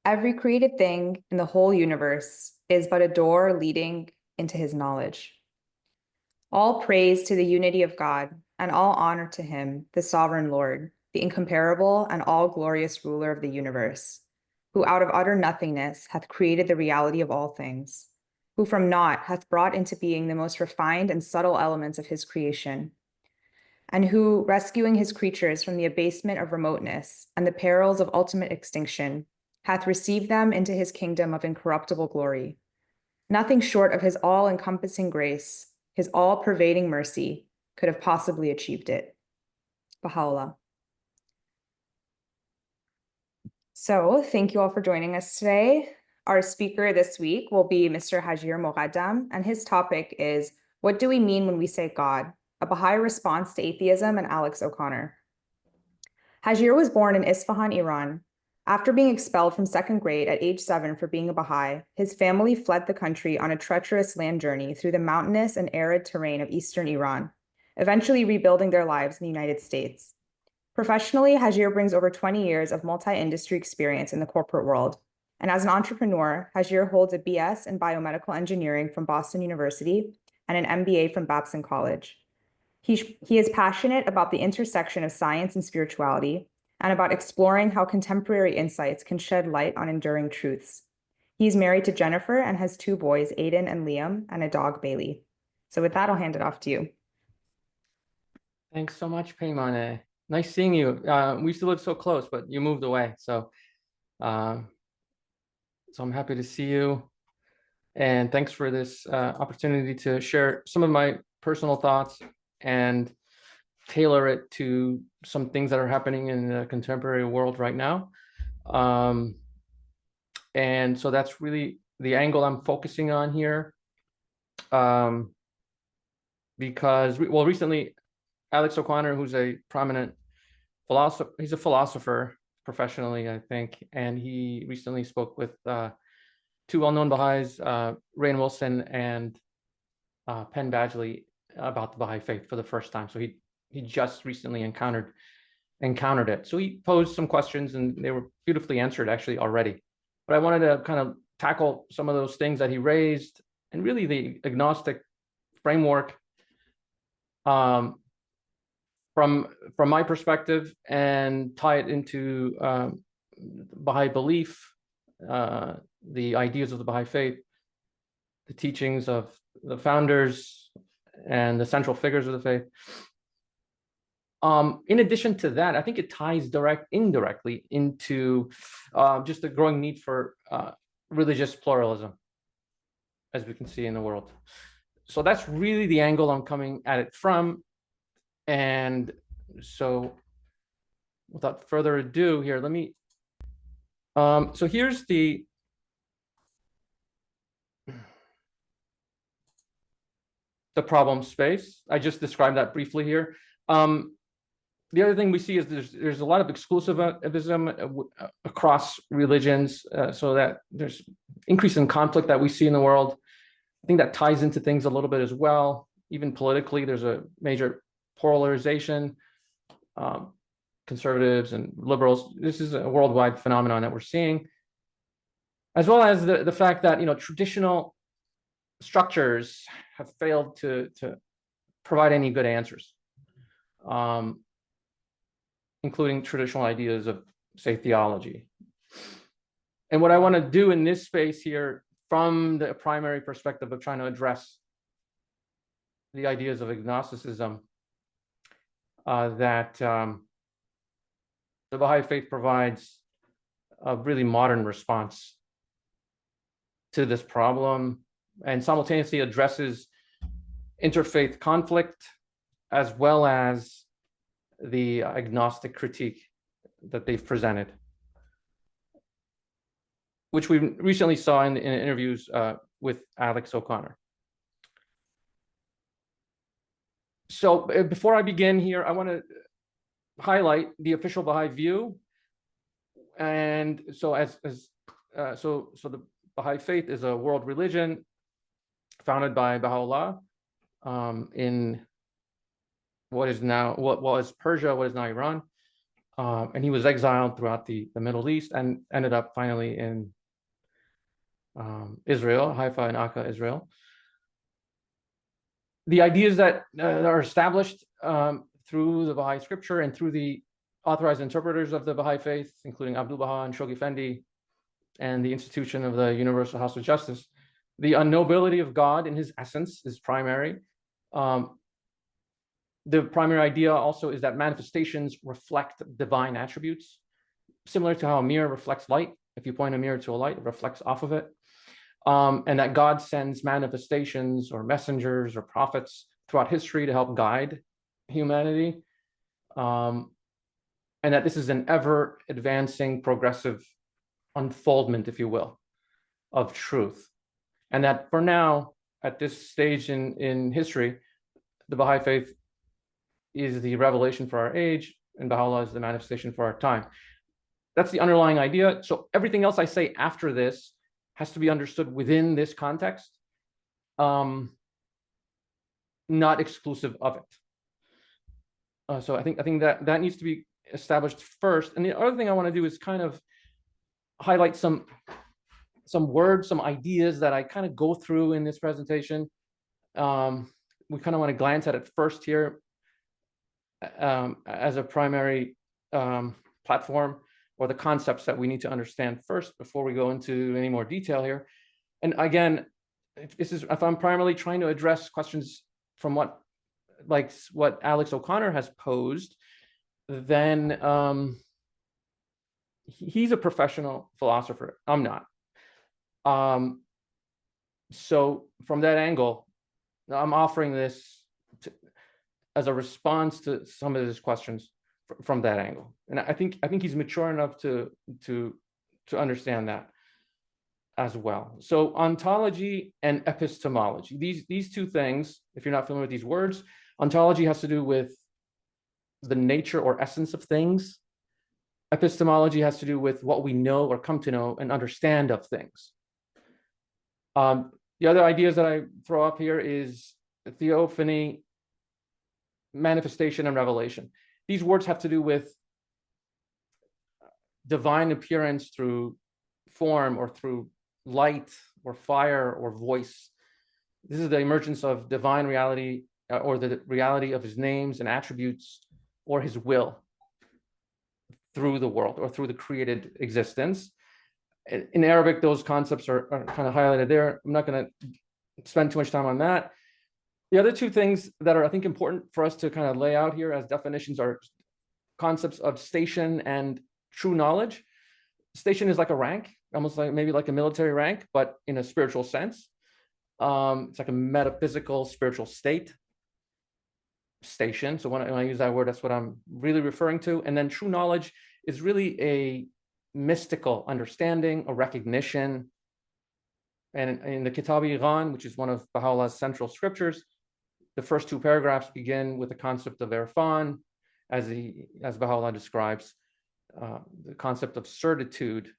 Every created thing in the whole universe is but a door leading into his knowledge. All praise to the unity of God, and all honor to him, the sovereign Lord, the incomparable and all-glorious ruler of the universe, who out of utter nothingness hath created the reality of all things, who from naught hath brought into being the most refined and subtle elements of his creation, and who, rescuing his creatures from the abasement of remoteness and the perils of ultimate extinction, hath received them into his kingdom of incorruptible glory. Nothing short of his all-encompassing grace, his all-pervading mercy, could have possibly achieved it. Baha'u'llah. So thank you all for joining us today. Our speaker this week will be Mr. Hajir Moghaddam, and his topic is, what do we mean when we say God? A Baha'i response to atheism and Alex O'Connor. Hajir was born in Isfahan, Iran. After being expelled from second grade at age 7 for being a Baha'i, his family fled the country on a treacherous land journey through the mountainous and arid terrain of eastern Iran, eventually rebuilding their lives in the United States. Professionally, Hajir brings over 20 years of multi-industry experience in the corporate world. And as an entrepreneur, Hajir holds a BS in Biomedical Engineering from Boston University and an MBA from Babson College. He is passionate about the intersection of science and spirituality, and about exploring how contemporary insights can shed light on enduring truths. He's married to Jennifer and has 2 boys, Aidan and Liam, and a dog, Bailey. So with that, I'll hand it off to you. Thanks so much, Paymane. Nice seeing you. We used to live so close, but you moved away. So I'm happy to see you. And thanks for this opportunity to share some of my personal thoughts and tailor it to some things that are happening in the contemporary world right now. And so that's really the angle I'm focusing on here. Because, recently, Alex O'Connor, who's a prominent philosopher, he's a philosopher professionally, I think, and he recently spoke with 2 well-known Baha'is, Rainn Wilson and Penn Badgley, about the Baha'i faith for the first time. So he just recently encountered it. So he posed some questions, and they were beautifully answered actually already. But I wanted to kind of tackle some of those things that he raised, and really the agnostic framework from my perspective, and tie it into Baha'i belief, the ideas of the Baha'i faith, the teachings of the founders and the central figures of the faith. In addition to that, I think it ties indirectly into just the growing need for religious pluralism, as we can see in the world. So that's really the angle I'm coming at it from. And so without further ado here, let me, so here's the problem space. I just described that briefly here. The other thing we see is there's a lot of exclusivism across religions, so that there's increase in conflict that we see in the world. I think that ties into things a little bit as well. Even politically, there's a major polarization, conservatives and liberals. This is a worldwide phenomenon that we're seeing, as well as the fact that, you know, traditional structures have failed to provide any good answers, including traditional ideas of, say, theology. And what I want to do in this space here, from the primary perspective of trying to address the ideas of agnosticism, that the Baha'i faith provides a really modern response to this problem, and simultaneously addresses interfaith conflict, as well as the agnostic critique that they've presented, which we recently saw in interviews with Alex O'Connor. So before I begin here, I want to highlight the official Baha'i view. And so so the Baha'i faith is a world religion founded by Baha'u'llah in what was Persia, what is now Iran. And he was exiled throughout the Middle East and ended up finally in Israel, Haifa and Akka, Israel. The ideas that are established through the Baha'i scripture and through the authorized interpreters of the Baha'i faith, including Abdul Baha and Shoghi Effendi, and the institution of the Universal House of Justice, the unknowability of God in his essence is primary. The primary idea also is that manifestations reflect divine attributes, similar to how a mirror reflects light. If you point a mirror to a light, it reflects off of it. And that God sends manifestations or messengers or prophets throughout history to help guide humanity. And that this is an ever advancing, progressive unfoldment, if you will, of truth. And that for now, at this stage in history, the Baha'i faith is the revelation for our age, and Baha'u'llah is the manifestation for our time. That's the underlying idea. So everything else I say after this has to be understood within this context, not exclusive of it. So I think that needs to be established first. And the other thing I want to do is kind of highlight some words, some ideas that I kind of go through in this presentation. We kind of want to glance at it first here as a primary platform, or the concepts that we need to understand first before we go into any more detail here. And again, if I'm primarily trying to address questions from what Alex O'Connor has posed, then he's a professional philosopher. I'm not. So from that angle, I'm offering this as a response to some of his questions from that angle. And I think he's mature enough to understand that as well. So ontology and epistemology, these two things, if you're not familiar with these words, ontology has to do with the nature or essence of things. Epistemology has to do with what we know or come to know and understand of things. The other ideas that I throw up here is theophany, manifestation, and revelation. These words have to do with divine appearance through form or through light or fire or voice. This is the emergence of divine reality or the reality of his names and attributes or his will through the world or through the created existence. In Arabic, those concepts are kind of highlighted there. I'm not going to spend too much time on that. The other two things that are, I think, important for us to kind of lay out here as definitions are concepts of station and true knowledge. Station is like a rank, almost like maybe like a military rank, but in a spiritual sense. It's like a metaphysical spiritual state. Station. So when I use that word, that's what I'm really referring to. And then true knowledge is really a mystical understanding, a recognition. And in the Kitab-i-Iqan, which is one of Baha'u'llah's central scriptures, the first two paragraphs begin with the concept of Irfan, as Baha'u'llah describes the concept of certitude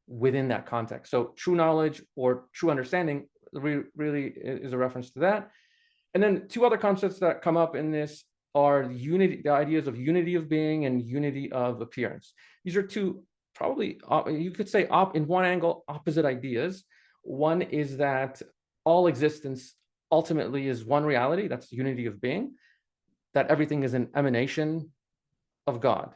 within that context. So true knowledge or true understanding really is a reference to that. And then two other concepts that come up in this are unity, the ideas of unity of being and unity of appearance. These are two probably, you could say in one angle, opposite ideas. One is that all existence ultimately is one reality, that's unity of being, that everything is an emanation of God.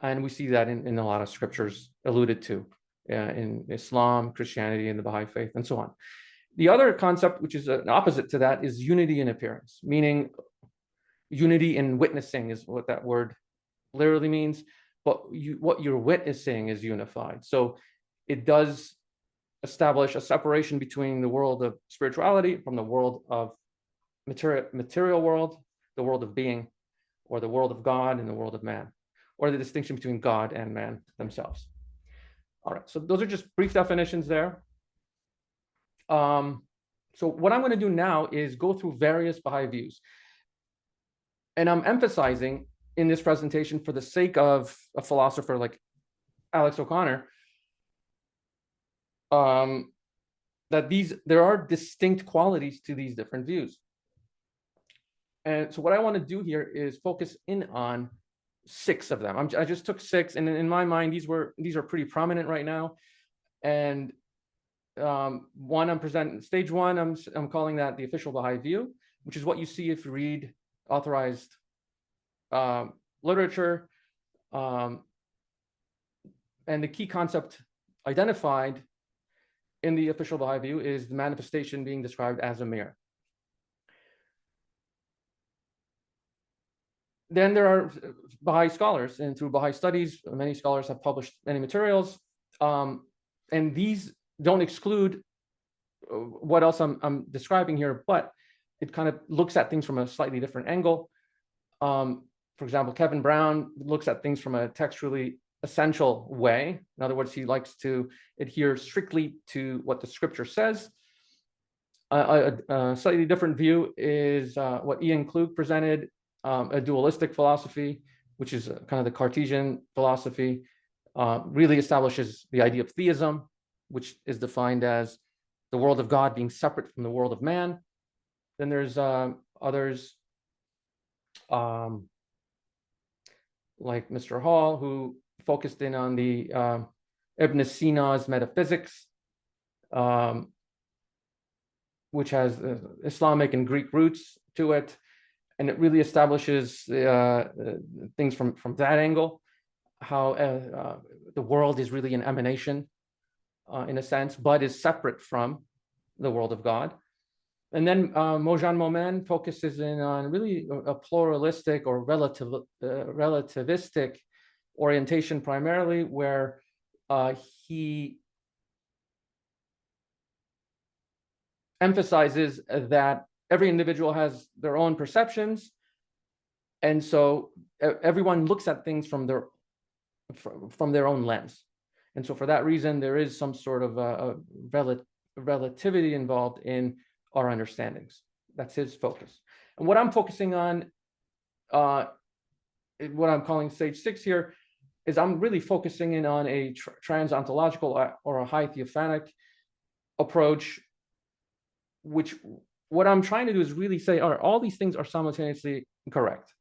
And we see that in a lot of scriptures alluded to in Islam, Christianity, and the Baha'i faith, and so on. The other concept, which is an opposite to that, is unity in appearance, meaning unity in witnessing is what that word literally means, but what you're witnessing is unified. So it does establish a separation between the world of spirituality from the world of material world, the world of being, or the world of God and the world of man, or the distinction between God and man themselves. All right, so those are just brief definitions there. So what I'm going to do now is go through various Baha'i views. And I'm emphasizing in this presentation, for the sake of a philosopher like Alex O'Connor, that there are distinct qualities to these different views. And so what I want to do here is focus in on 6 of them. I just took 6, and in my mind, these are pretty prominent right now. And one I'm presenting, stage 1, I'm calling that the official Baha'i view, which is what you see if you read authorized literature. And the key concept identified in the official Baha'i view is the manifestation being described as a mirror. Then there are Baha'i scholars, and through Baha'i studies, many scholars have published many materials, and these don't exclude what else I'm describing here, but it kind of looks at things from a slightly different angle. For example, Kevin Brown looks at things from a textually essential way. In other words, he likes to adhere strictly to what the scripture says. A slightly different view is what Ian Klug presented, a dualistic philosophy, which is kind of the Cartesian philosophy, really establishes the idea of theism, which is defined as the world of God being separate from the world of man. Then there's others like Mr. Hall, who focused in on the Ibn Sina's metaphysics, which has Islamic and Greek roots to it. And it really establishes things from that angle, how the world is really an emanation, in a sense, but is separate from the world of God. And then Mojan Momen focuses in on really a pluralistic or relativistic orientation primarily, where he emphasizes that every individual has their own perceptions, and so everyone looks at things from their own lens. And so for that reason, there is some sort of a relativity involved in our understandings. That's his focus. And what I'm focusing on, what I'm calling stage 6 here, is I'm really focusing in on a trans-ontological or a high theophanic approach, which what I'm trying to do is really say, all right, all these things are simultaneously correct.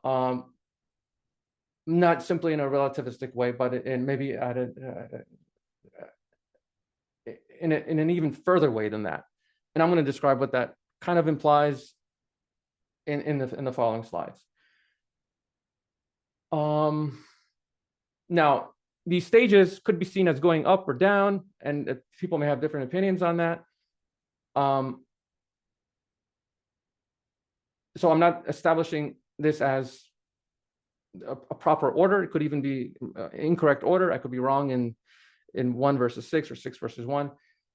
Not simply in a relativistic way, but in maybe at in an even further way than that. And I'm going to describe what that kind of implies in the following slides. Now, these stages could be seen as going up or down, and people may have different opinions on that. So I'm not establishing this as a proper order. It could even be incorrect order. I could be wrong in 1 versus 6 or 6 versus 1,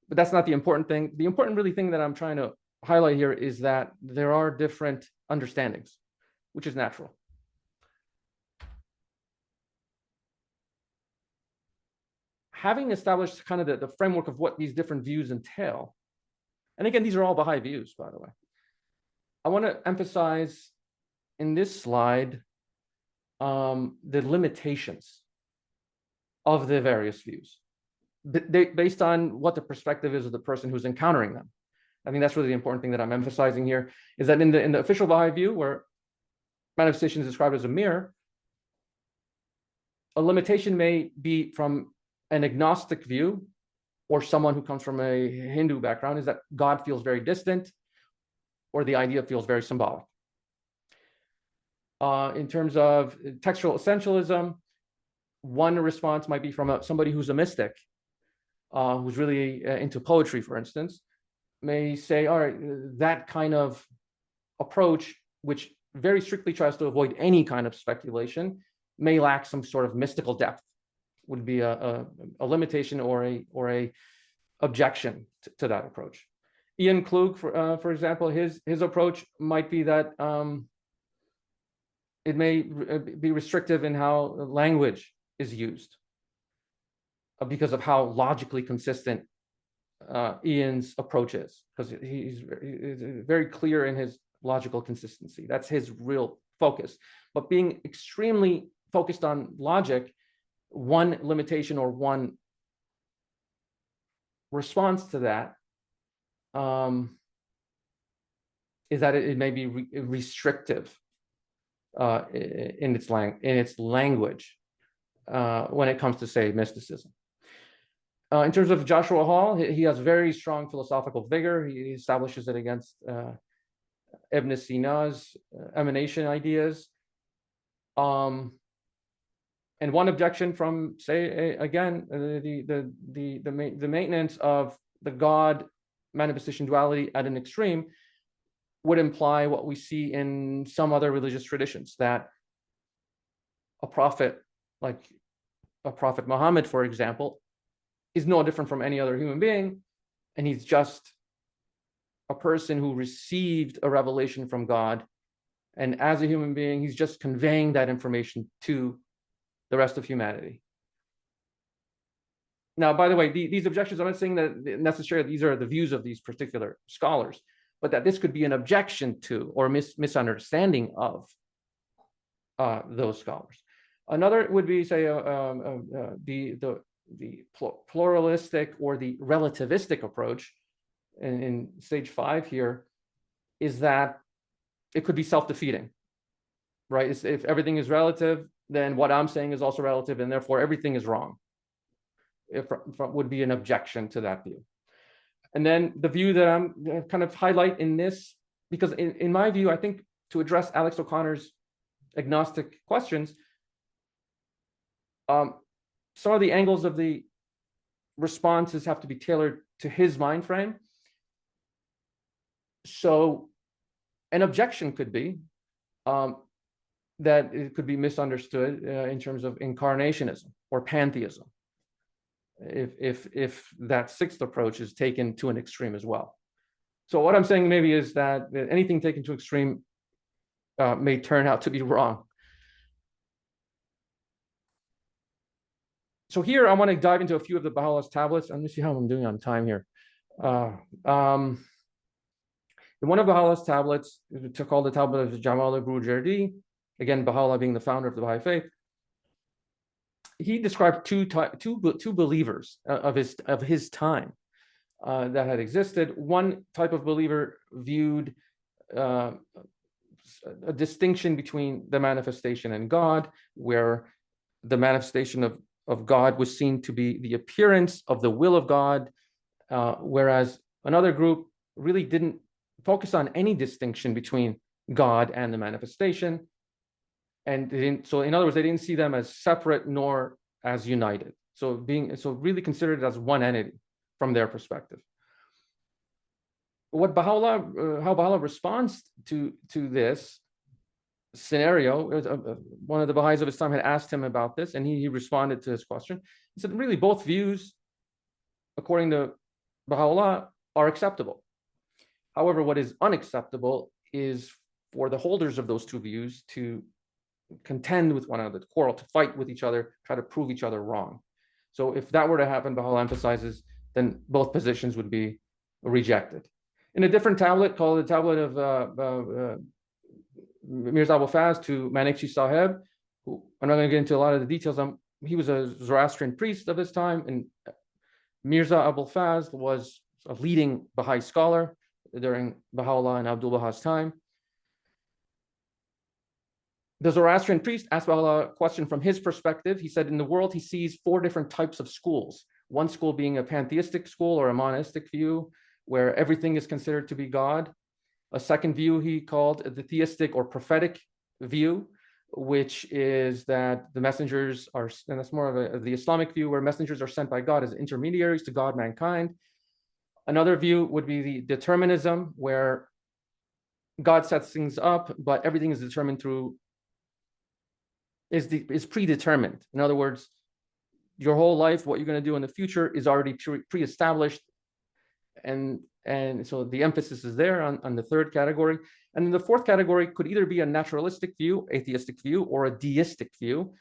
but that's not the important thing. The important really thing that I'm trying to highlight here is that there are different understandings, which is natural. Having established kind of the framework of what these different views entail, and again, these are all Baha'i views, by the way, I want to emphasize in this slide the limitations of the various views, based on what the perspective is of the person who's encountering them. I think that's really the important thing that I'm emphasizing here, is that in the official Baha'i view, where manifestation is described as a mirror, a limitation may be from an agnostic view or someone who comes from a Hindu background, is that God feels very distant, or the idea feels very symbolic. In terms of textual essentialism, one response might be from somebody who's a mystic, who's really into poetry, for instance, may say, all right, that kind of approach, which very strictly tries to avoid any kind of speculation, may lack some sort of mystical depth, would be a limitation or a objection to that approach. Ian Klug, for example, his approach might be that it may be restrictive in how language is used, because of how logically consistent Ian's approach is, because he's very clear in his logical consistency. That's his real focus. But being extremely focused on logic, one limitation or one response to that is that it may be restrictive in its language when it comes to, say, mysticism. In terms of Joshua Hall, he has very strong philosophical vigor. He establishes it against Ibn Sina's emanation ideas. And one objection from, say, again, the maintenance of the God manifestation duality at an extreme would imply what we see in some other religious traditions, that a prophet, like a prophet Muhammad, for example, is no different from any other human being, and he's just a person who received a revelation from God, and as a human being, he's just conveying that information to the rest of humanity. Now, by the way, these objections, I'm not saying that necessarily these are the views of these particular scholars, but that this could be an objection to or misunderstanding of those scholars. Another would be, say, the pluralistic or the relativistic approach in stage 5 here, is that it could be self-defeating, right? If everything is relative, then what I'm saying is also relative, and therefore everything is wrong. It would be an objection to that view. And then the view that I'm kind of highlight in this, because in my view, I think to address Alex O'Connor's agnostic questions, some of the angles of the responses have to be tailored to his mind frame. So an objection could be that it could be misunderstood in terms of incarnationism or pantheism, if that 6th approach is taken to an extreme as well. So what I'm saying maybe is that anything taken to extreme may turn out to be wrong. So here I want to dive into a few of the Baha'u'llah's tablets. Let me see how I'm doing on time here. In one of Baha'u'llah's tablets, called the Tablet of Jamal al-Burjardi, again, Baha'u'llah being the founder of the Baha'i faith, he described two believers of his time that had existed. One type of believer viewed a distinction between the manifestation and God, where the manifestation of God was seen to be the appearance of the will of God, whereas another group really didn't focus on any distinction between God and the manifestation. And so in other words, they didn't see them as separate nor as united. So really considered as one entity from their perspective. How Baha'u'llah responds to this scenario, one of the Baha'is of his time had asked him about this, and he responded to his question. He said, really, both views, according to Baha'u'llah, are acceptable. However, what is unacceptable is for the holders of those two views to contend with one another, to quarrel, to fight with each other, try to prove each other wrong. So if that were to happen, Baha'u'llah emphasizes, then both positions would be rejected. In a different tablet called the Tablet of Mirza Abul Faz to Manekshi Sahib, who I'm not going to get into a lot of the details. He was a Zoroastrian priest of his time, and Mirza Abul Faz was a leading Baha'i scholar during Baha'u'llah and Abdul Baha's time. The Zoroastrian priest asked Baha'u'llah a question from his perspective. He said, in the world, he sees 4 different types of schools. One school being a pantheistic school or a monistic view, where everything is considered to be God. A second view he called the theistic or prophetic view, which is that the messengers are, and that's more of the Islamic view, where messengers are sent by God as intermediaries to God, mankind. Another view would be the determinism, where God sets things up, but everything is determined through, is predetermined. In other words, your whole life, what you're going to do in the future is already pre-established. And so the emphasis is there on the third category. And then the fourth category could either be a naturalistic view, atheistic view, or a deistic view.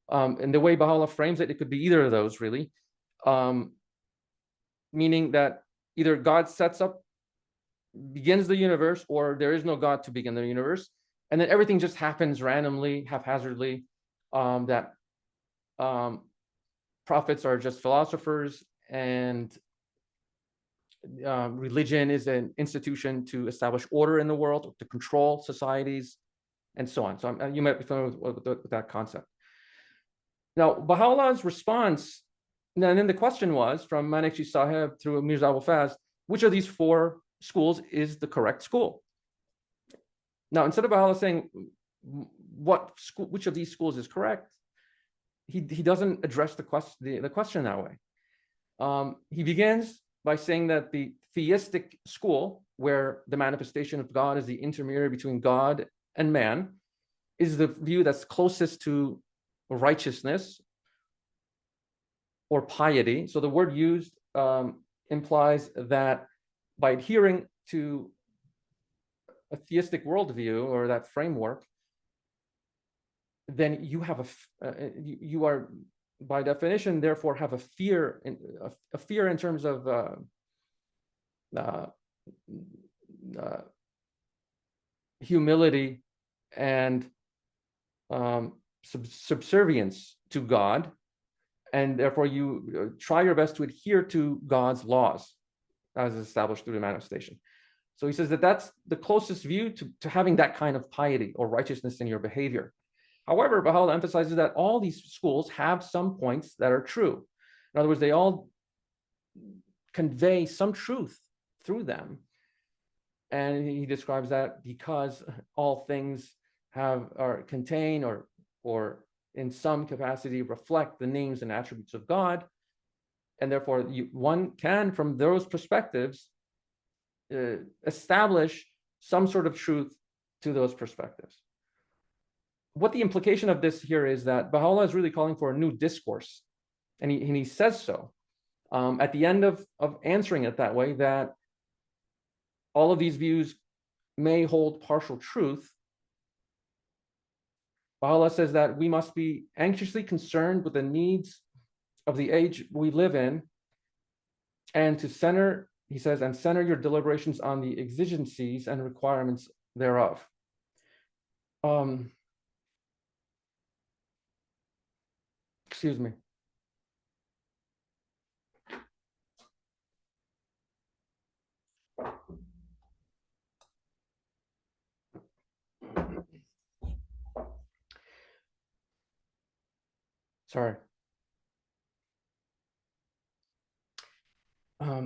And the way Baha'u'llah frames it, it could be either of those, really. Meaning that either God begins the universe, or there is no God to begin the universe. And then everything just happens randomly, haphazardly, that prophets are just philosophers, and religion is an institution to establish order in the world, to control societies, and so on. So you might be familiar with that concept. Now, Baha'u'llah's response, and then the question was from Manekshi Sahib through Mirza Abul Faz, which of these four schools is the correct school? Now, instead of Baha'u'llah saying which of these schools is correct, he doesn't address the question that way. He begins by saying that the theistic school, where the manifestation of God is the intermediary between God and man, is the view that's closest to righteousness or piety. So the word used implies that by adhering to a theistic worldview or that framework, then you have you are by definition therefore have a fear in terms of humility and subservience to God, and therefore you try your best to adhere to God's laws as established through the manifestation. So he says that that's the closest view to having that kind of piety or righteousness in your behavior. However, Baha'u'llah emphasizes that all these schools have some points that are true. In other words, they all convey some truth through them. And he describes that because all things contain or in some capacity reflect the names and attributes of God. And therefore, one can, from those perspectives, establish some sort of truth to those perspectives. What the implication of this here is that Baha'u'llah is really calling for a new discourse. And he says so at the end of answering it that way, that all of these views may hold partial truth. Baha'u'llah says that we must be anxiously concerned with the needs of the age we live in, and to center, he says, and center your deliberations on the exigencies and requirements thereof. Excuse me. Sorry.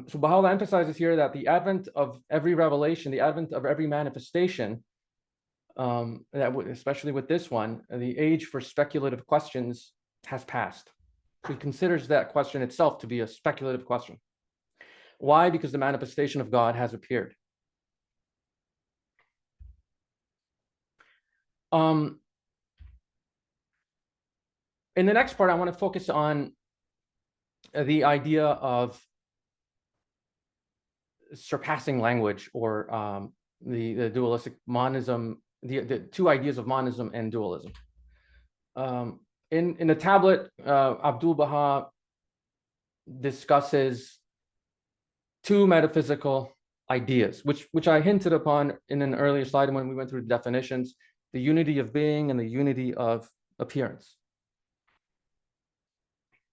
So Baha'u'llah emphasizes here that the advent of every revelation, the advent of every manifestation, especially with this one, the age for speculative questions has passed. So he considers that question itself to be a speculative question. Why? Because the manifestation of God has appeared. In the next part, I want to focus on the idea of surpassing language, or the dualistic monism, the two ideas of monism and dualism. In the tablet, Abdul Baha discusses two metaphysical ideas, which I hinted upon in an earlier slide when we went through the definitions: the unity of being and the unity of appearance.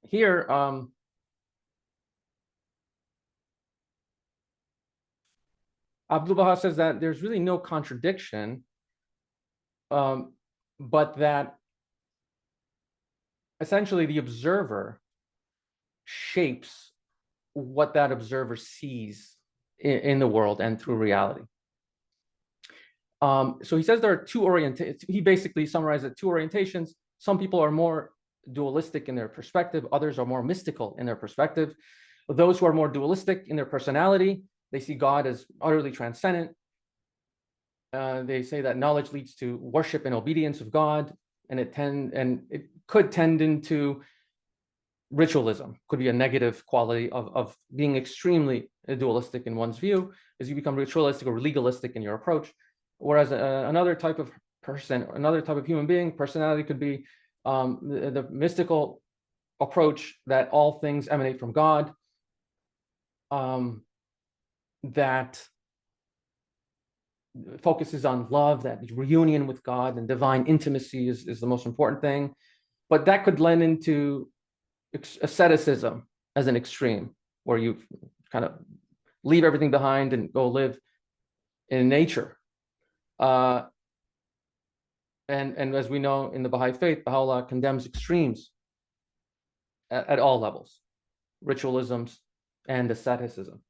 Here, Abdul Baha says that there's really no contradiction, but that essentially the observer shapes what that observer sees in the world and through reality. So he says there are two orientations. He basically summarizes two orientations. Some people are more dualistic in their perspective. Others are more mystical in their perspective. Those who are more dualistic in their personality, they see God as utterly transcendent. They say that knowledge leads to worship and obedience of God, and it could tend into ritualism. Could be a negative quality of being extremely dualistic in one's view, as you become ritualistic or legalistic in your approach. Whereas another type of person, another type of human being, personality could be the mystical approach that all things emanate from God, that focuses on love, that reunion with God and divine intimacy is the most important thing. But that could lend into asceticism as an extreme, where you kind of leave everything behind and go live in nature. And as we know in the Baha'i faith, Baha'u'llah condemns extremes at all levels, ritualisms and asceticism.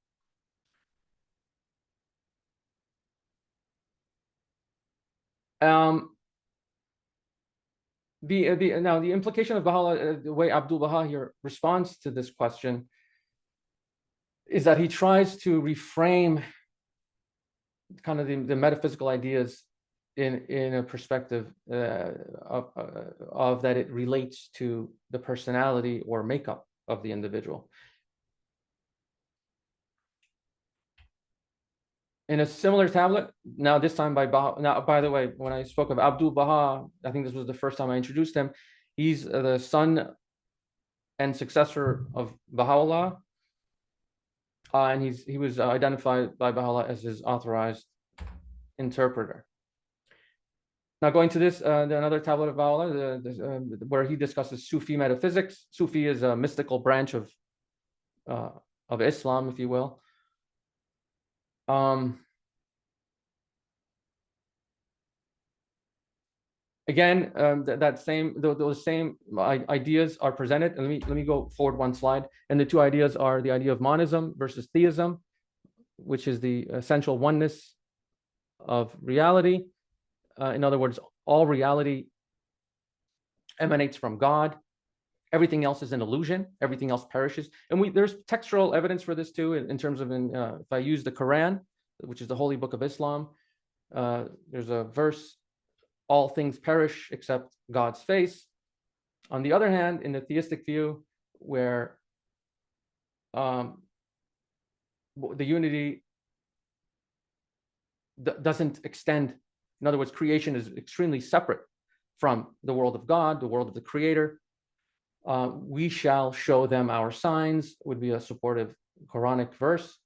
Now the implication of Baha'u'llah, the way Abdul Baha here responds to this question, is that he tries to reframe kind of the metaphysical ideas in a perspective of that it relates to the personality or makeup of the individual. In a similar tablet, now this time by Baha. Now, by the way, when I spoke of Abdul Baha, I think this was the first time I introduced him. He's the son and successor of Baha'u'llah, and he was identified by Baha'u'llah as his authorized interpreter. Now, going to this, another tablet of Baha'u'llah, where he discusses Sufi metaphysics. Sufi is a mystical branch of Islam, if you will. Again, those same ideas are presented. And let me go forward one slide. And the two ideas are the idea of monism versus theism, which is the essential oneness of reality. In other words, all reality emanates from God. Everything else is an illusion. Everything else perishes. And there's textual evidence for this too, in terms of if I use the Quran, which is the holy book of Islam, there's a verse, all things perish except God's face. On the other hand, in the theistic view, where the unity doesn't extend, in other words, creation is extremely separate from the world of God, the world of the Creator. We shall show them our signs would be a supportive Quranic verse.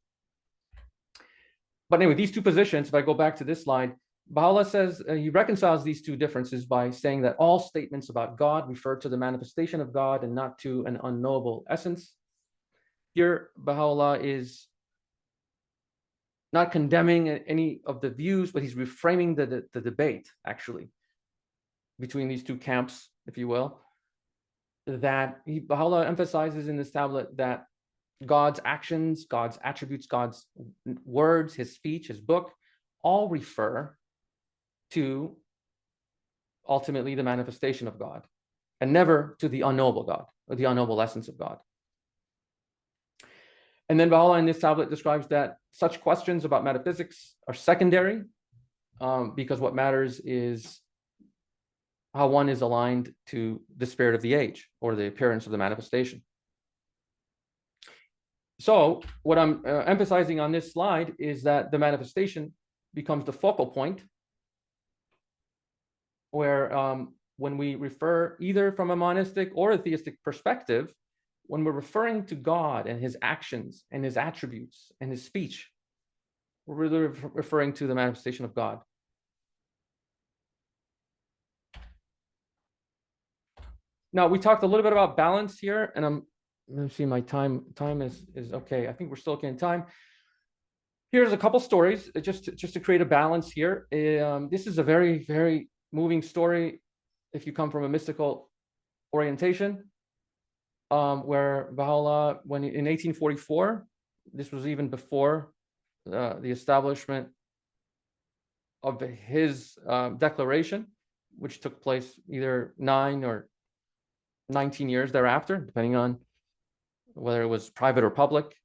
But anyway, these two positions, if I go back to this slide, Baha'u'llah says he reconciles these two differences by saying that all statements about God refer to the manifestation of God and not to an unknowable essence. Here, Baha'u'llah is not condemning any of the views, but he's reframing the debate, actually, between these two camps, if you will. That Baha'u'llah emphasizes in this tablet that God's actions, God's attributes, God's words, his speech, his book, all refer to ultimately the manifestation of God, and never to the unknowable God, or the unknowable essence of God. And then Baha'u'llah in this tablet describes that such questions about metaphysics are secondary, because what matters is how one is aligned to the spirit of the age, or the appearance of the manifestation. So what I'm emphasizing on this slide is that the manifestation becomes the focal point, where when we refer either from a monistic or a theistic perspective, when we're referring to God and his actions and his attributes and his speech, we're really referring to the manifestation of God. Now, we talked a little bit about balance here, and let me see, my time is okay. I think we're still okay in time. Here's a couple stories just to create a balance here. This is a very, very moving story if you come from a mystical orientation, where Baha'u'llah, when in 1844, this was even before the establishment of his declaration, which took place either 9 or 19 years thereafter, depending on whether it was private or public.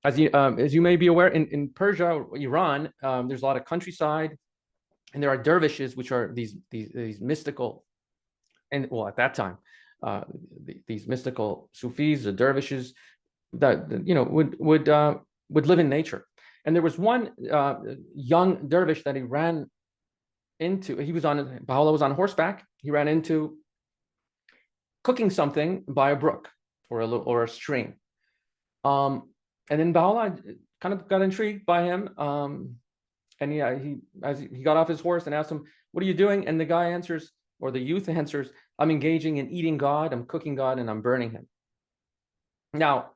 As you may be aware, in Persia or Iran, there's a lot of countryside, and there are dervishes, which are these mystical, and well, at that time, these mystical Sufis, the dervishes, that would live in nature. And there was one young dervish that he ran into. Baha'u'llah was on horseback. He ran into cooking something by a brook or a stream. And then Baha'u'llah kind of got intrigued by him. And he got off his horse and asked him, "What are you doing?" And the guy answers, or the youth answers, "I'm engaging in eating God, I'm cooking God, and I'm burning him." Now,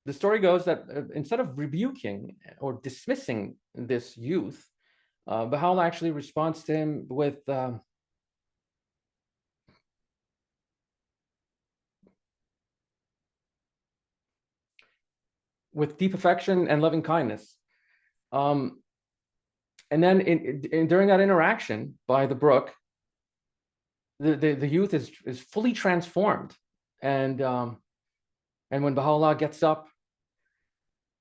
the story goes that instead of rebuking or dismissing this youth, Baha'u'llah actually responds to him with deep affection and loving kindness. And then during that interaction by the brook, the youth is fully transformed. And when Baha'u'llah gets up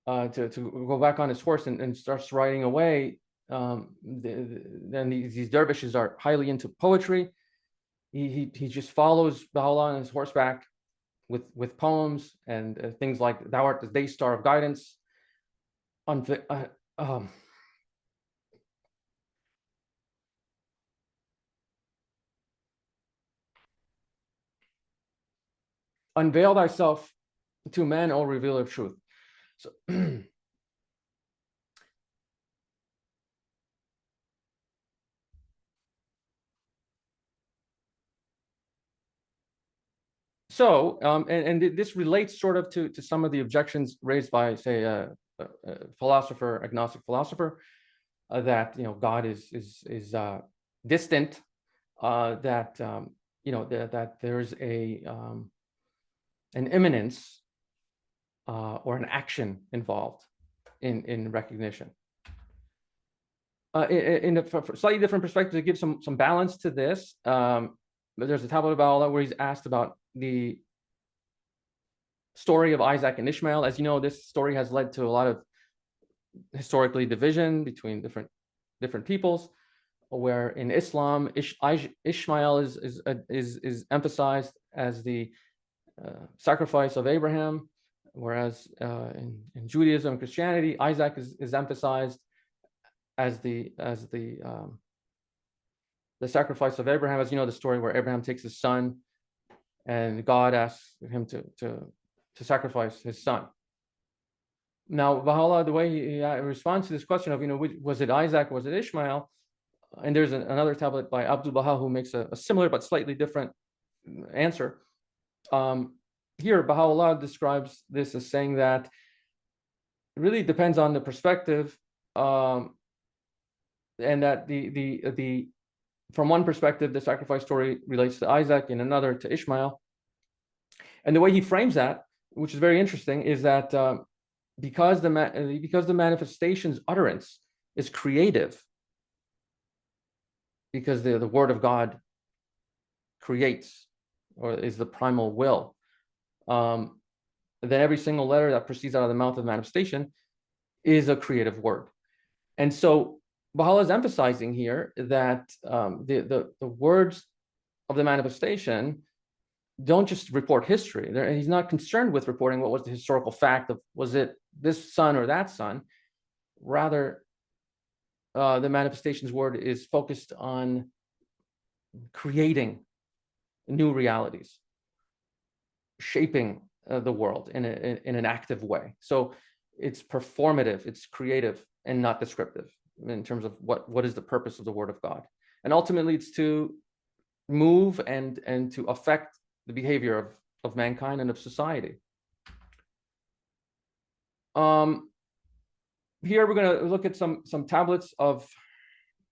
to go back on his horse and starts riding away, then these dervishes are highly into poetry. He just follows Baha'u'llah on his horseback with poems and things like "Thou art the day star of guidance." Unveil thyself to men, O revealer of truth. So, and this relates sort of to some of the objections raised by, say, a philosopher, agnostic philosopher, that God is distant, that that there's an imminence or an action involved in recognition. In a slightly different perspective, to give some balance to this, but there's a tablet of Baha'u'llah where he's asked about the story of Isaac and Ishmael. As you know, this story has led to a lot of historically division between different peoples, where in Islam Ishmael is emphasized as the sacrifice of Abraham, whereas in Judaism and Christianity, Isaac is emphasized as the sacrifice of Abraham. As you know, the story where Abraham takes his son and God asks him to sacrifice his son. Now, Baha'u'llah, the way he responds to this question of, was it Isaac, was it Ishmael? And there's another tablet by Abdul Baha who makes a similar but slightly different answer. Here, Baha'u'llah describes this as saying that it really depends on the perspective, and that the from one perspective, the sacrifice story relates to Isaac, in another to Ishmael. And the way he frames that, which is very interesting, is that because the manifestation's utterance is creative, because the word of God creates, or is the primal will, then every single letter that proceeds out of the mouth of the manifestation is a creative word. And so Baha'u'llah is emphasizing here that the words of the manifestation don't just report history. He's not concerned with reporting what was the historical fact of, was it this son or that son. Rather, the manifestation's word is focused on creating new realities, shaping the world in an active way. So it's performative, it's creative, and not descriptive in terms of what is the purpose of the word of God. And ultimately, it's to move and to affect the behavior of mankind and of society. Here we're going to look at some tablets of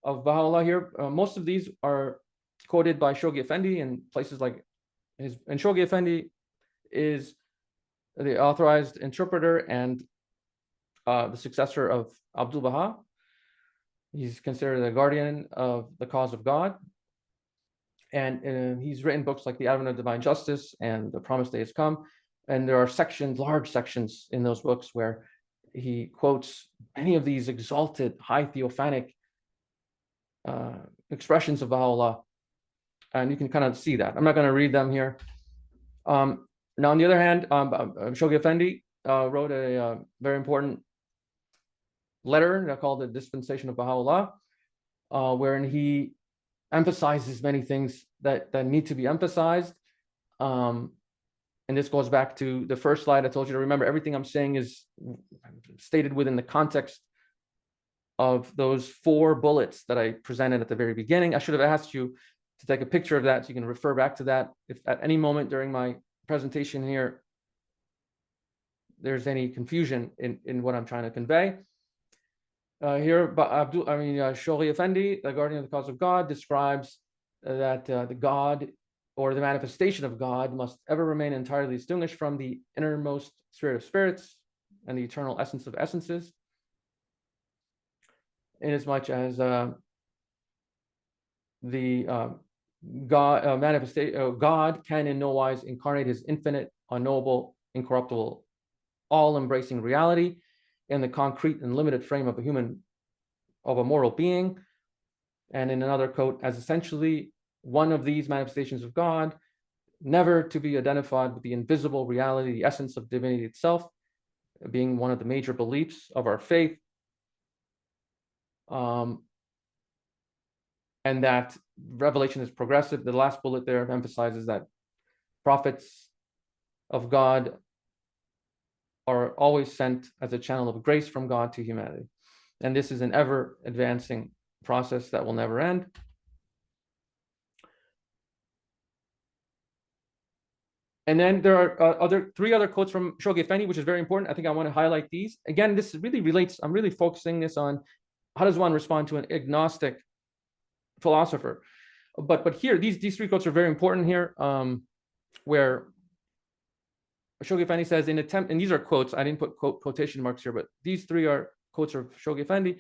Baha'u'llah here. Most of these are quoted by Shoghi Effendi in places like and Shoghi Effendi is the authorized interpreter and the successor of Abdul Baha. He's considered the guardian of the cause of God. And he's written books like The Advent of Divine Justice and The Promised Day Has Come. And there are sections, large sections in those books where he quotes many of these exalted, high theophanic expressions of Baha'u'llah. And you can kind of see that. I'm not going to read them here. Now, on the other hand, Shoghi Effendi wrote a very important letter called The Dispensation of Baha'u'llah, wherein he emphasizes many things that need to be emphasized. And this goes back to the first slide I told you to remember. Everything I'm saying is stated within the context of those 4 bullets that I presented at the very beginning. I should have asked you to take a picture of that so you can refer back to that. If at any moment during my presentation here there's any confusion in what I'm trying to convey. Here, but Shoghi Effendi, the guardian of the cause of God, describes that the God or the manifestation of God must ever remain entirely distinguished from the innermost spirit of spirits and the eternal essence of essences, inasmuch as God can in no wise incarnate his infinite, unknowable, incorruptible, all-embracing reality in the concrete and limited frame of a moral being. And in another quote, as essentially one of these manifestations of God, never to be identified with the invisible reality, the essence of divinity itself, being one of the major beliefs of our faith. And that revelation is progressive. The last bullet there emphasizes that prophets of God are always sent as a channel of grace from God to humanity. And this is an ever advancing process that will never end. And then there are three other quotes from Shoghi Effendi, which is very important. I think I want to highlight these. Again, this really relates, I'm really focusing this on how does one respond to an agnostic philosopher. But here, these three quotes are very important here, where Shoghi Effendi says, and these are quotes, I didn't put quotation marks here, but these three are quotes of Shoghi Effendi.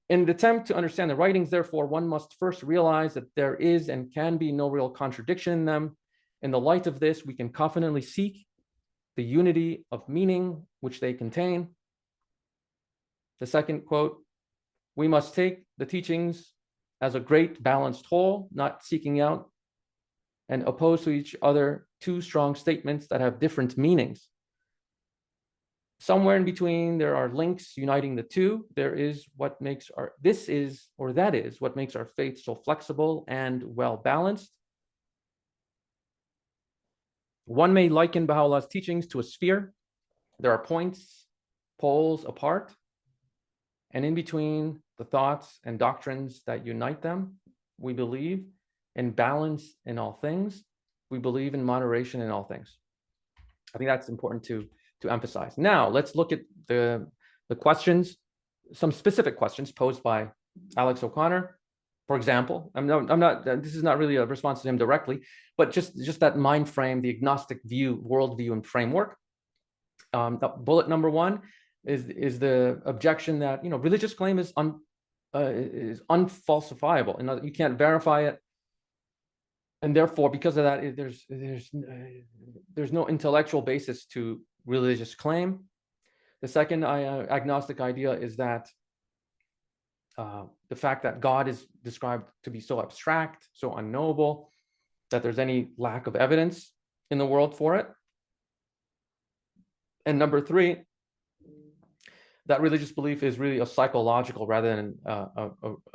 In the attempt to understand the writings, therefore, one must first realize that there is and can be no real contradiction in them. In the light of this, we can confidently seek the unity of meaning which they contain. The second quote, we must take the teachings as a great balanced whole, not seeking out and oppose to each other two strong statements that have different meanings. Somewhere in between, there are links uniting the two. That is what makes our faith so flexible and well balanced. One may liken Baha'u'llah's teachings to a sphere. There are points, poles apart, and in between the thoughts and doctrines that unite them, we believe in balance in all things. We believe in moderation in all things. I think that's important to emphasize. Now, let's look at the questions, some specific questions posed by Alex O'Connor. For example, this is not really a response to him directly, but just that mind frame, the agnostic view, worldview, and framework. Bullet number one is the objection that religious claim is unfalsifiable, and you can't verify it, and therefore, because of that, there's no intellectual basis to religious claim. The second agnostic idea is that the fact that God is described to be so abstract, so unknowable, that there's any lack of evidence in the world for it. And number three, that religious belief is really a psychological rather than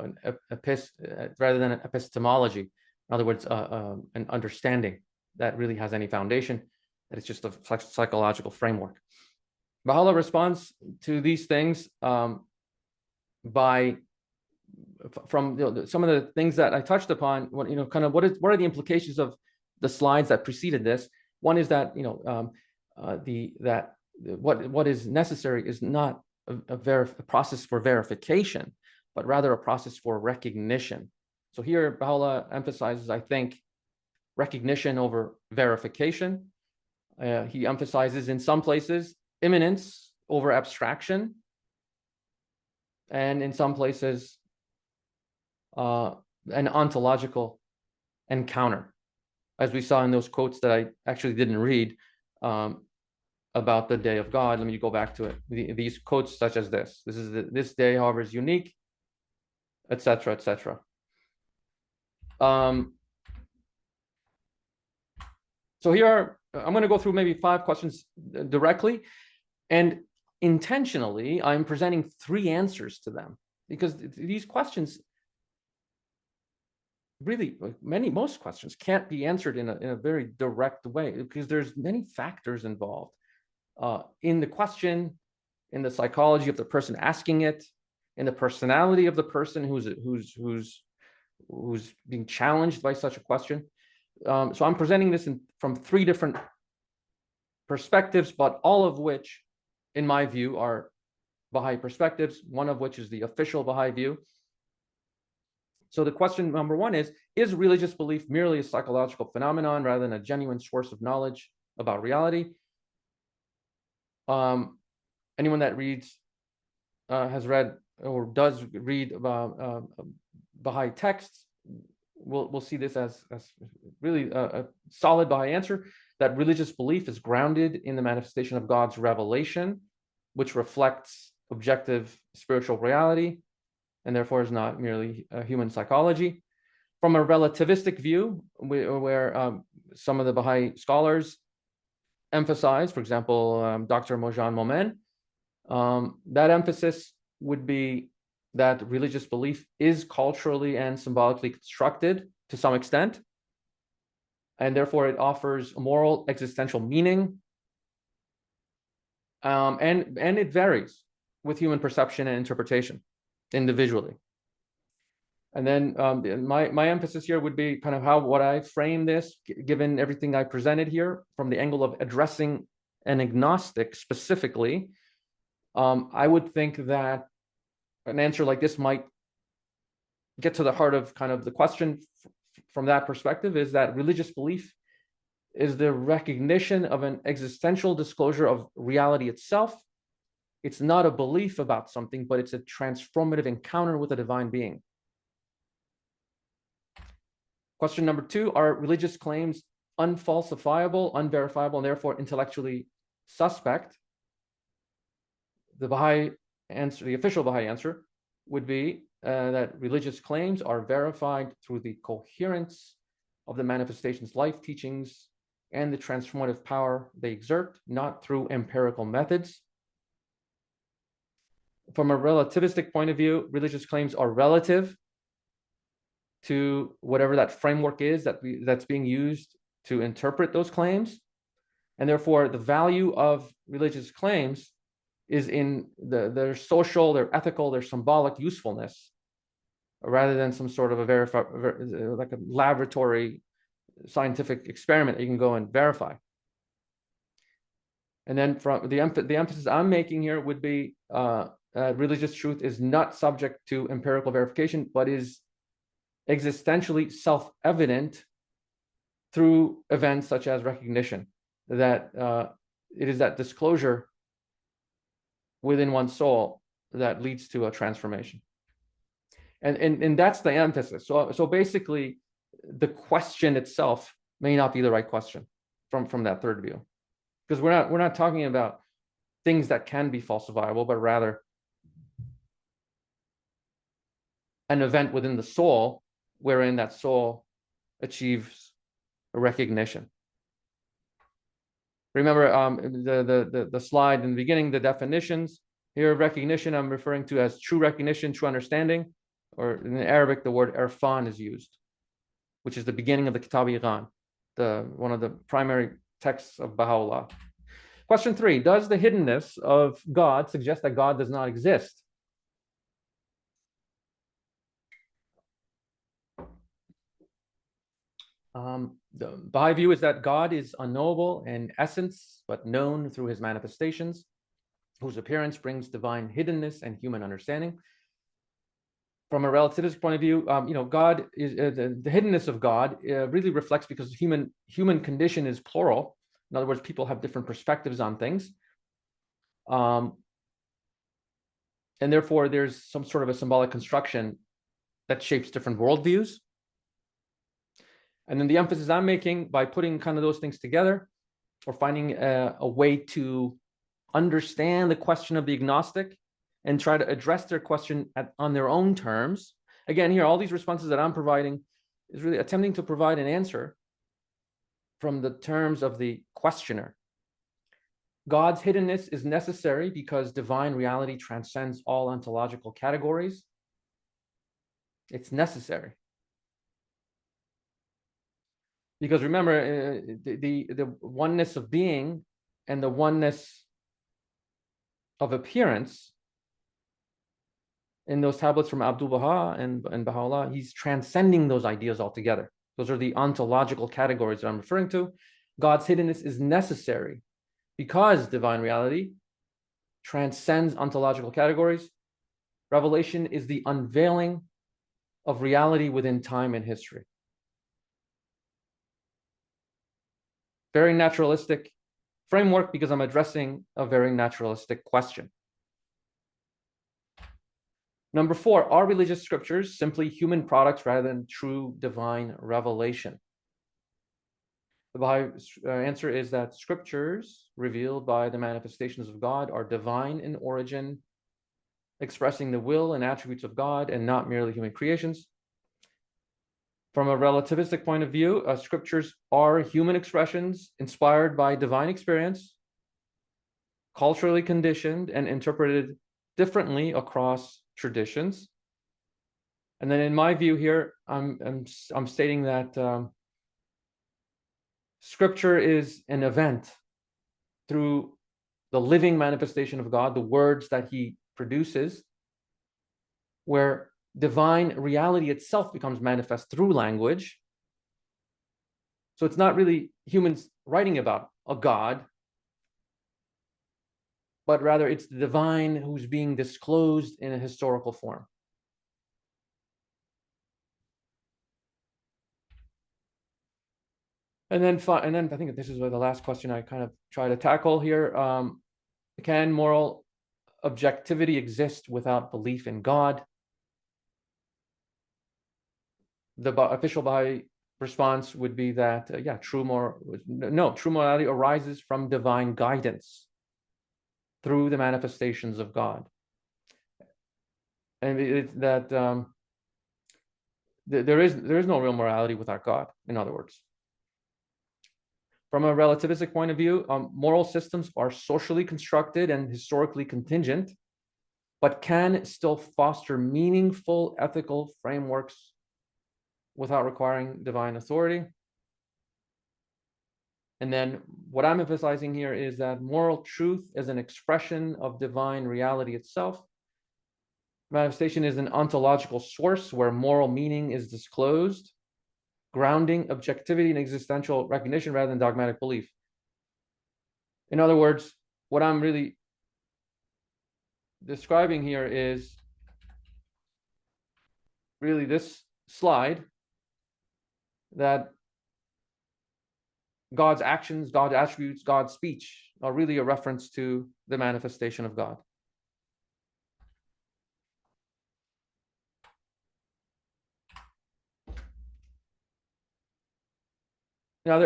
an epistemology. In other words, an understanding that really has any foundation, that it's just a psychological framework. Baha'u'llah responds to these things from some of the things that I touched upon. What are the implications of the slides that preceded this? One is that what is necessary is not a process for verification, but rather a process for recognition. So here, Baha'u'llah emphasizes, I think, recognition over verification. He emphasizes in some places immanence over abstraction, and in some places an ontological encounter, as we saw in those quotes that I actually didn't read about the day of God. Let me go back to it. These quotes such as this. This day, however, is unique, etc., etc. So here I'm going to go through maybe 5 questions directly, and intentionally I'm presenting 3 answers to them, because these questions really, most questions can't be answered in a very direct way, because there's many factors involved in the question, in the psychology of the person asking it, in the personality of the person who's being challenged by such a question. So I'm presenting this from 3 different perspectives, but all of which in my view, are Baha'i perspectives, one of which is the official Baha'i view. So the question number one is religious belief merely a psychological phenomenon rather than a genuine source of knowledge about reality? Anyone that reads, has read or does read about Baha'i texts will see this as really a solid Baha'i answer, that religious belief is grounded in the manifestation of God's revelation, which reflects objective spiritual reality, and therefore is not merely human psychology. From a relativistic view, where some of the Baha'i scholars emphasize, for example, Dr. Mojan Momen, that emphasis would be that religious belief is culturally and symbolically constructed to some extent, and therefore it offers a moral existential meaning, and it varies with human perception and interpretation individually. And then my emphasis here would be kind of what I frame this, given everything I presented here, from the angle of addressing an agnostic specifically. I would think that an answer like this might get to the heart of kind of the question from that perspective, is that religious belief is the recognition of an existential disclosure of reality itself. It's not a belief about something, but it's a transformative encounter with a divine being. Question number two, are religious claims unfalsifiable, unverifiable, and therefore intellectually suspect? The Baha'i answer, the official Baha'i answer, would be that religious claims are verified through the coherence of the manifestation's life teachings and the transformative power they exert, not through empirical methods. From a relativistic point of view, religious claims are relative to whatever that framework is that's being used to interpret those claims. And therefore, the value of religious claims is in their social, their ethical, their symbolic usefulness, rather than some sort of like a laboratory scientific experiment that you can go and verify. And then from the emphasis I'm making here would be religious truth is not subject to empirical verification, but is existentially self-evident through events such as recognition, that it is that disclosure within one's soul that leads to a transformation. And that's the emphasis. So basically, the question itself may not be the right question from that third view, because we're not talking about things that can be falsifiable, but rather an event within the soul wherein that soul achieves a recognition. Remember the slide in the beginning, the definitions. Here, recognition I'm referring to as true recognition, true understanding, or in Arabic, the word irfan is used, which is the beginning of the Kitab-i-Iqan, one of the primary texts of Baha'u'llah. Question 3, does the hiddenness of God suggest that God does not exist? The Baha'i view is that God is unknowable in essence, but known through his manifestations, whose appearance brings divine hiddenness and human understanding. From a relativist point of view, God is the hiddenness of God really reflects because the human condition is plural. In other words, people have different perspectives on things, and therefore there's some sort of a symbolic construction that shapes different worldviews. And then the emphasis I'm making by putting kind of those things together, or finding a way to understand the question of the agnostic and try to address their question on their own terms. Again, here, all these responses that I'm providing is really attempting to provide an answer from the terms of the questioner. God's hiddenness is necessary because divine reality transcends all ontological categories. It's necessary. Because remember, the oneness of being and the oneness of appearance in those tablets from Abdul Baha and Baha'u'llah, he's transcending those ideas altogether. Those are the ontological categories that I'm referring to. God's hiddenness is necessary because divine reality transcends ontological categories. Revelation is the unveiling of reality within time and history. Very naturalistic framework because I'm addressing a very naturalistic question. Number 4, are religious scriptures simply human products rather than true divine revelation? The Baha'i answer is that scriptures revealed by the manifestations of God are divine in origin, expressing the will and attributes of God and not merely human creations. From a relativistic point of view, scriptures are human expressions inspired by divine experience, culturally conditioned and interpreted differently across traditions. And then in my view here, I'm stating that scripture is an event through the living manifestation of God, the words that he produces, where divine reality itself becomes manifest through language. So it's not really humans writing about a God, but rather it's the divine who's being disclosed in a historical form. And then I think this is the last question I kind of try to tackle here. Can moral objectivity exist without belief in God? The official Baha'i response would be that, true morality arises from divine guidance through the manifestations of God. And there is no real morality without God, in other words. From a relativistic point of view, moral systems are socially constructed and historically contingent, but can still foster meaningful ethical frameworks without requiring divine authority. And then what I'm emphasizing here is that moral truth is an expression of divine reality itself. Manifestation is an ontological source where moral meaning is disclosed, grounding objectivity in existential recognition rather than dogmatic belief. In other words, what I'm really describing here is really this slide, that God's actions, God's attributes, God's speech are really a reference to the manifestation of God. Now,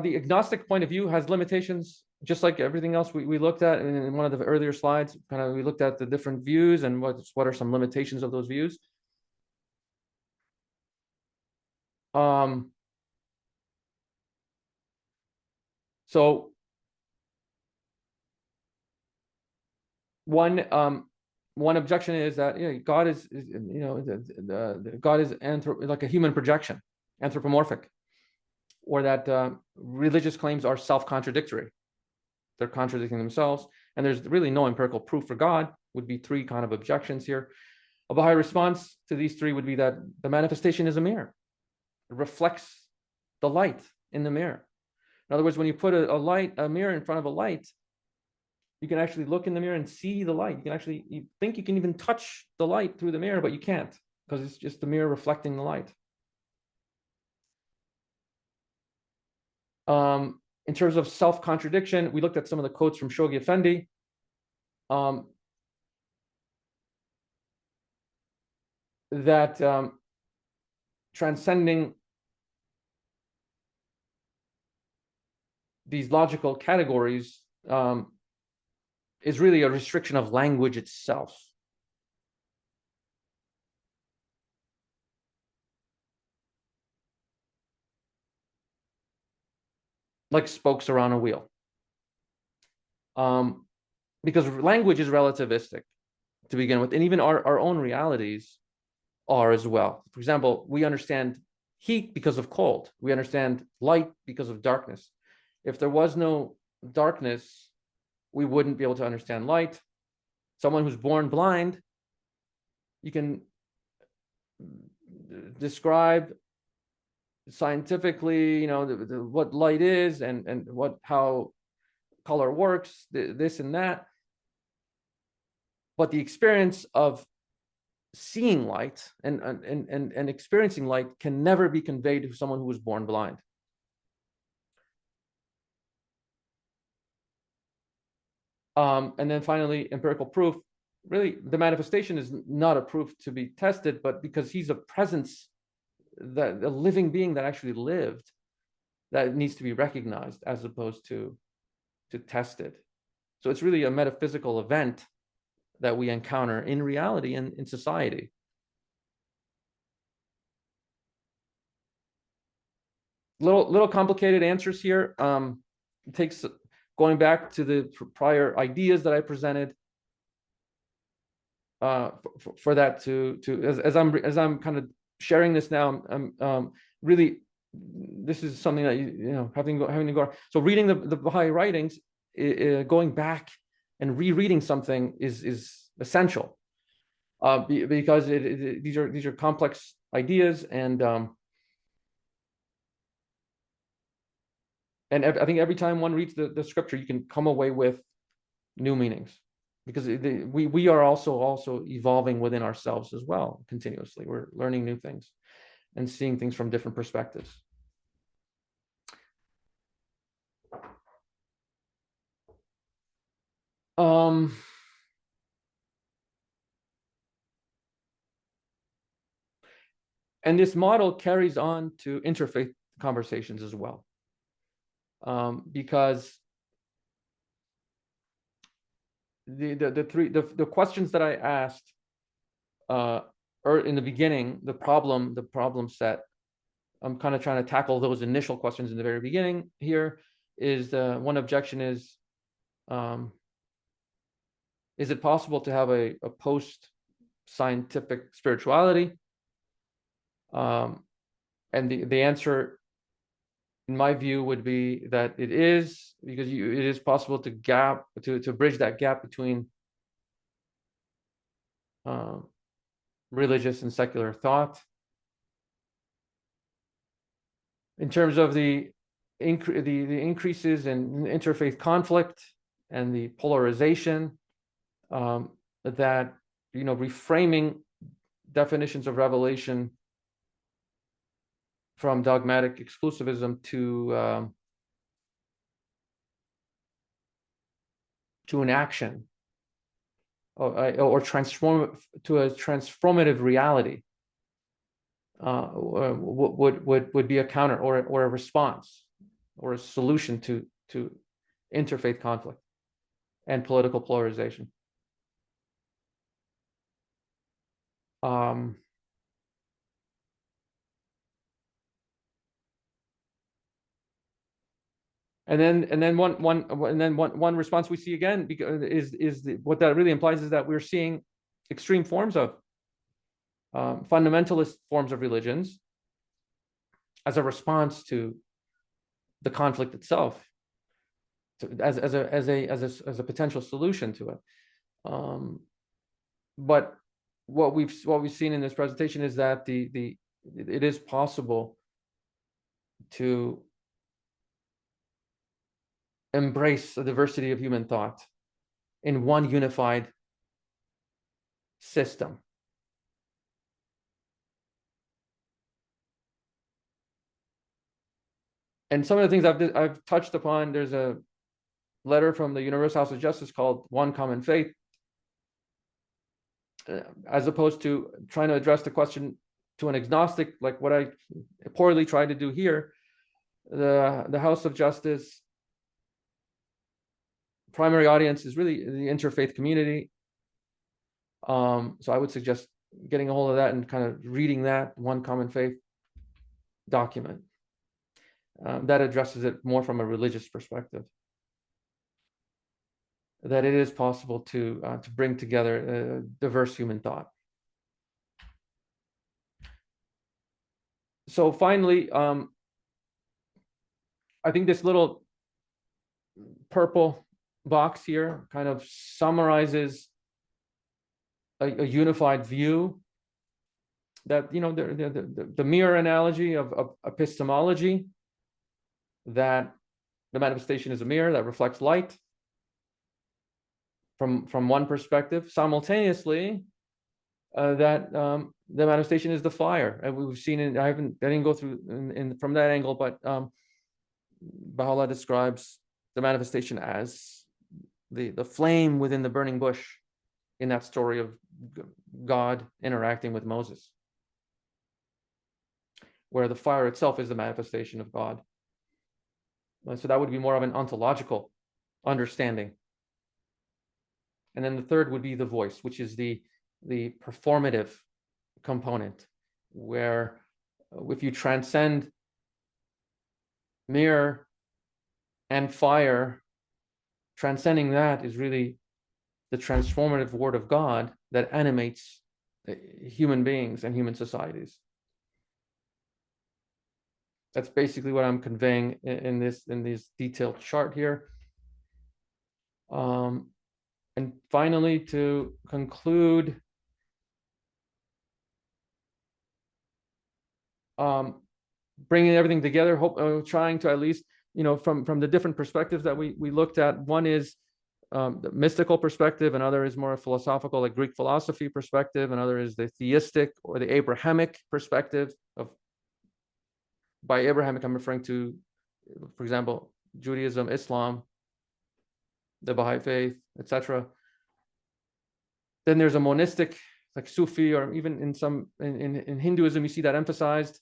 the agnostic point of view has limitations, just like everything else we looked at in one of the earlier slides. We looked at the different views and what are some limitations of those views. So one objection is that God is God is like a human projection, anthropomorphic, or that religious claims are self-contradictory. They're contradicting themselves, and there's really no empirical proof for God. Would be 3 kind of objections here. A Baha'i response to these 3 would be that the manifestation is a mirror. It reflects the light in the mirror. In other words, when you put a mirror in front of a light, you can actually look in the mirror and see the light. You think you can even touch the light through the mirror, but you can't, because it's just the mirror reflecting the light. In terms of self-contradiction, we looked at some of the quotes from Shoghi Effendi. That transcending these logical categories is really a restriction of language itself. Like spokes around a wheel. Because language is relativistic to begin with, and even our own realities are as well. For example, we understand heat because of cold. We understand light because of darkness. If there was no darkness, we wouldn't be able to understand light. Someone who's born blind, you can describe scientifically, what light is and how color works, this and that. but the experience of seeing light and experiencing light can never be conveyed to someone who was born blind. And then finally, empirical proof. Really, the manifestation is not a proof to be tested, but because he's a presence, that a living being that actually lived, that needs to be recognized as opposed to tested. So it's really a metaphysical event that we encounter in reality and in society. Little complicated answers here. It takes going back to the prior ideas that I presented for that to as I'm kind of sharing this now. I'm really, this is something that you know having to go. So reading the Baha'i writings, going back and rereading something is essential, because these are complex ideas, and I think every time one reads the scripture, you can come away with new meanings, because we are also evolving within ourselves as well continuously. We're learning new things and seeing things from different perspectives. And this model carries on to interfaith conversations as well, because the questions that I asked in the beginning, the problem set, I'm kind of trying to tackle those initial questions in the very beginning. Here is one objection is it possible to have a post-scientific spirituality? And the answer, in my view, would be that it is, because it is possible to bridge that gap between religious and secular thought. In terms of the increases in interfaith conflict and the polarization, that reframing definitions of revelation from dogmatic exclusivism to an action, or transform to a transformative reality, would be a counter or a response or a solution to interfaith conflict and political polarization. And then one response we see again what that really implies is that we're seeing extreme forms of fundamentalist forms of religions as a response to the conflict itself, as a potential solution to it. But what we've seen in this presentation is that it is possible to embrace the diversity of human thought in one unified system. And some of the things I've touched upon, there's a letter from the Universal House of Justice called One Common Faith, as opposed to trying to address the question to an agnostic, like what I poorly tried to do here. The House of Justice primary audience is really the interfaith community. So I would suggest getting a hold of that and kind of reading that One Common Faith document that addresses it more from a religious perspective. That it is possible to bring together diverse human thought. So finally, I think this little purple box here kind of summarizes a unified view, that the mirror analogy of epistemology, that the manifestation is a mirror that reflects light, from one perspective. Simultaneously, that the manifestation is the fire, and we've seen it. I didn't go through from that angle, but Baha'u'llah describes the manifestation as the flame within the burning bush in that story of God interacting with Moses, where the fire itself is the manifestation of God. So that would be more of an ontological understanding. And then the third would be the voice, which is the performative component, where if you transcend mirror and fire, transcending that is really the transformative word of God that animates human beings and human societies. That's basically what I'm conveying in this detailed chart here. And finally, to conclude, bringing everything together, trying to at least, from the different perspectives that we looked at. One is the mystical perspective, another is more philosophical, like Greek philosophy perspective, another is the theistic or the Abrahamic perspective. By Abrahamic, I'm referring to, for example, Judaism, Islam, the Baha'i faith, etc. Then there's a monistic, like Sufi, or even in Hinduism, you see that emphasized.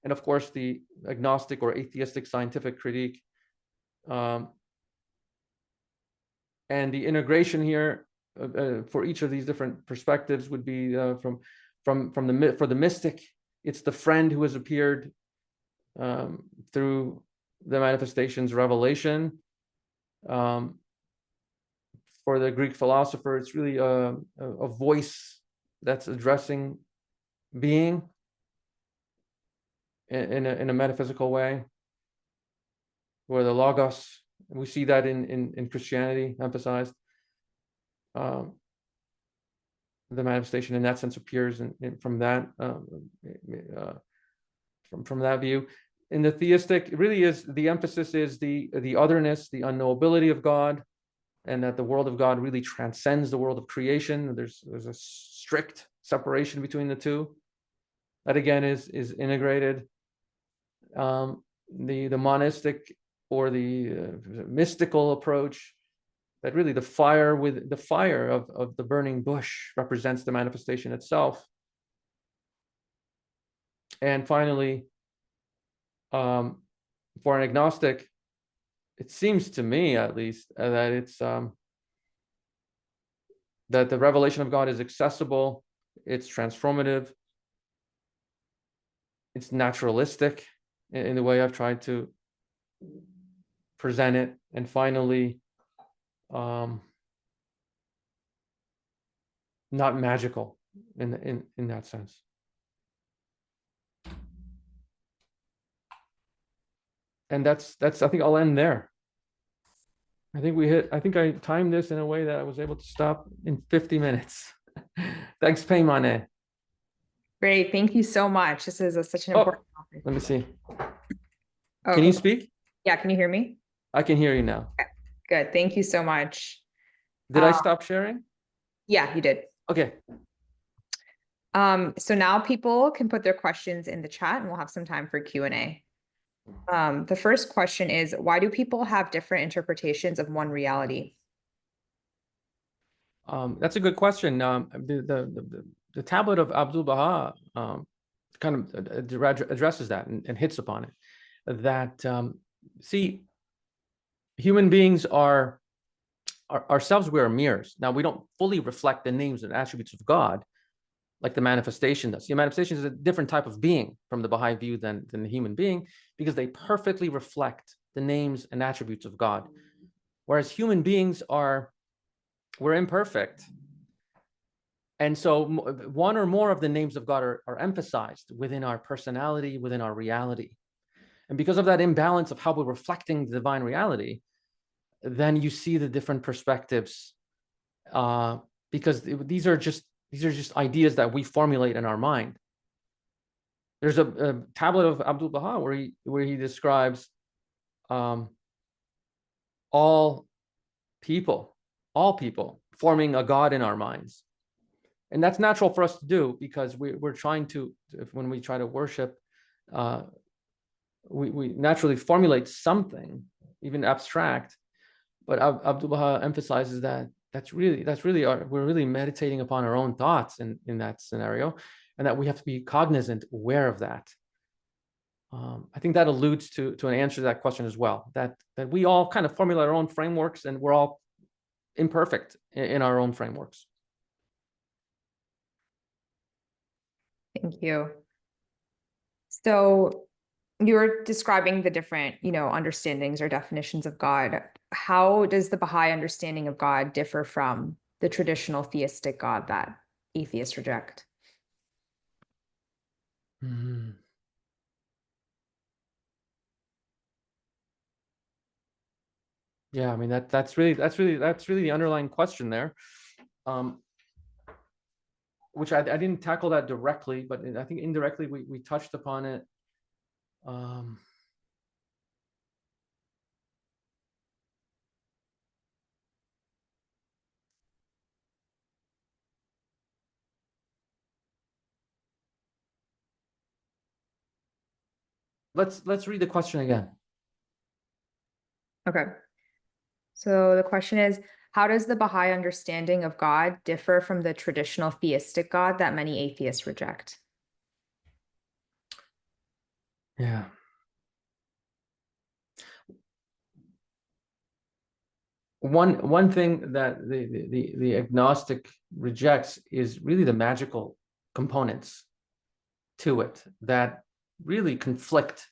And of course, the agnostic or atheistic scientific critique. And the integration here for each of these different perspectives would be for the mystic, it's the friend who has appeared through the manifestations revelation. For the Greek philosopher, it's really a voice that's addressing being in a metaphysical way, where the logos, we see that in Christianity emphasized. The manifestation in that sense appears from that from that view. In the theistic, it really is, the emphasis is the otherness, the unknowability of God, and that the world of God really transcends the world of creation. There's a strict separation between the two. That again is integrated. The monistic or the mystical approach, that really the fire of the burning bush represents the manifestation itself. And finally, for an agnostic, it seems to me at least that it's that the revelation of God is accessible, it's transformative, it's naturalistic in the way I've tried to present it, and finally, not magical in that sense. And that's I think I'll end there. I think I timed this in a way that I was able to stop in 50 minutes. Thanks, Paymane. Great. Thank you so much. This is such an important topic. Let me see. Oh, can you speak? Yeah, can you hear me? I can hear you now. Okay. Good. Thank you so much. Did I stop sharing? Yeah, you did. Okay. So now people can put their questions in the chat and we'll have some time for Q&A. The first question is, why do people have different interpretations of one reality? That's a good question. The tablet of Abdul Baha kind of addresses that and hits upon it. That see, human beings are ourselves. We are mirrors. Now, we don't fully reflect the names and attributes of God like the manifestation does. The manifestation is a different type of being from the Baha'i view than the human being, because they perfectly reflect the names and attributes of God. Whereas human beings we're imperfect. And so one or more of the names of God are emphasized within our personality, within our reality. And because of that imbalance of how we're reflecting the divine reality, then you see the different perspectives, because these are just ideas that we formulate in our mind. There's a tablet of Abdul Baha where he describes all people, all people, forming a God in our minds. And that's natural for us to do, because we're trying to, when we try to worship, we naturally formulate something, even abstract. But Abdul Baha emphasizes that we're really meditating upon our own thoughts in that scenario, and that we have to be cognizant, aware of that. I think that alludes to an answer to that question as well, that we all kind of formulate our own frameworks, and we're all imperfect in our own frameworks. Thank you. So you were describing the different, understandings or definitions of God. How does the Baha'i understanding of God differ from the traditional theistic God that atheists reject? Mm-hmm. Yeah, I mean that's really the underlying question there, which I didn't tackle that directly, but I think indirectly we touched upon it. Let's read the question again. Okay. So the question is, how does the Baha'i understanding of God differ from the traditional theistic God that many atheists reject? Yeah. One thing that the agnostic rejects is really the magical components to it that really conflict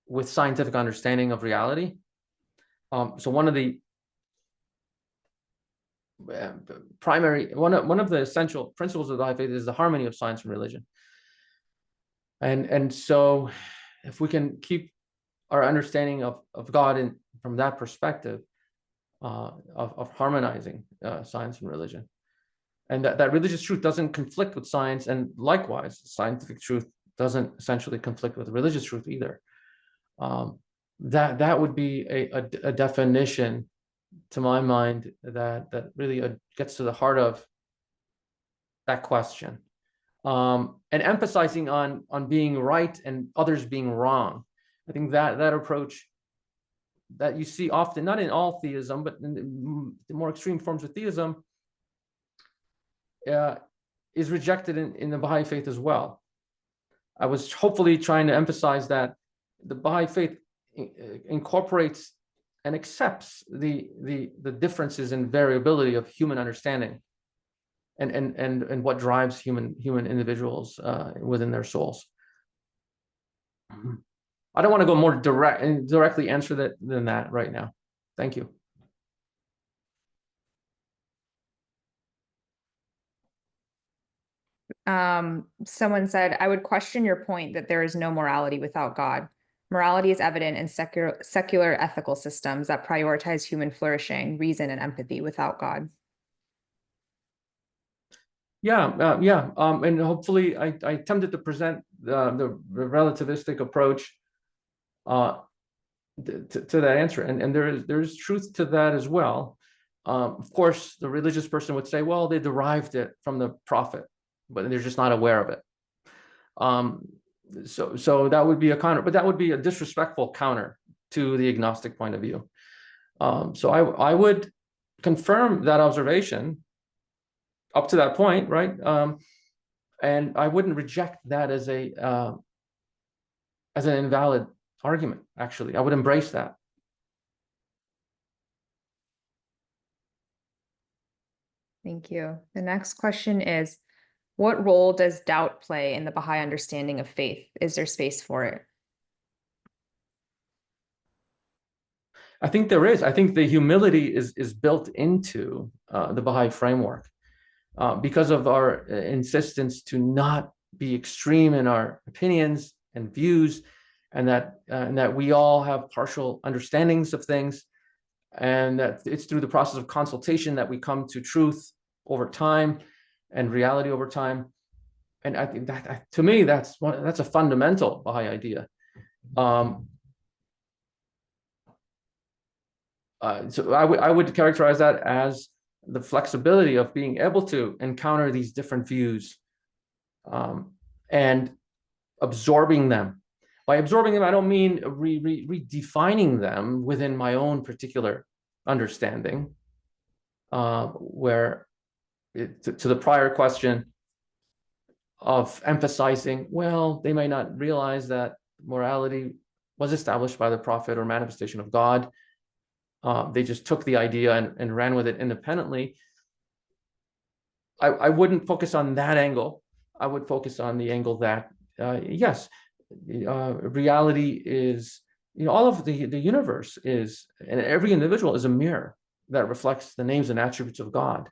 with scientific understanding of reality. So one of the one of the essential principles of the Baha'i faith is the harmony of science and religion. And so if we can keep our understanding of God from that perspective, of harmonizing science and religion, and that religious truth doesn't conflict with science, and likewise scientific truth doesn't essentially conflict with religious truth either, that would be a definition, to my mind, that really gets to the heart of that question, and emphasizing on being right and others being wrong. I think that approach that you see often, not in all theism, but in the more extreme forms of theism, is rejected in the Baha'i faith as well. I was hopefully trying to emphasize that the Baha'i faith incorporates and accepts the differences and variability of human understanding, and what drives human individuals within their souls. I don't want to go more directly answer that than that right now. Thank you. Someone said, I would question your point that there is no morality without God. Morality is evident in secular ethical systems that prioritize human flourishing, reason, and empathy without God. Yeah. And hopefully I attempted to present the relativistic approach to that answer, and there is truth to that as well. Of course, the religious person would say, well, they derived it from the prophet, but they're just not aware of it. So that would be a counter, but that would be a disrespectful counter to the agnostic point of view. So I would confirm that observation up to that point, right? And I wouldn't reject that as an invalid argument. Actually, I would embrace that. Thank you. The next question is, what role does doubt play in the Baha'i understanding of faith? Is there space for it? I think there is. I think the humility is built into the Baha'i framework because of our insistence to not be extreme in our opinions and views, and that we all have partial understandings of things, and that it's through the process of consultation that we come to truth over time and reality over time. And I think that, to me, that's a fundamental Baha'i idea. So I would characterize that as the flexibility of being able to encounter these different views, and absorbing them. By absorbing them, I don't mean redefining them within my own particular understanding, where to the prior question of emphasizing, well, they may not realize that morality was established by the prophet or manifestation of God. They just took the idea and ran with it independently. I wouldn't focus on that angle. I would focus on the angle that, yes, reality is, all of the universe is, and every individual is a mirror that reflects the names and attributes of God.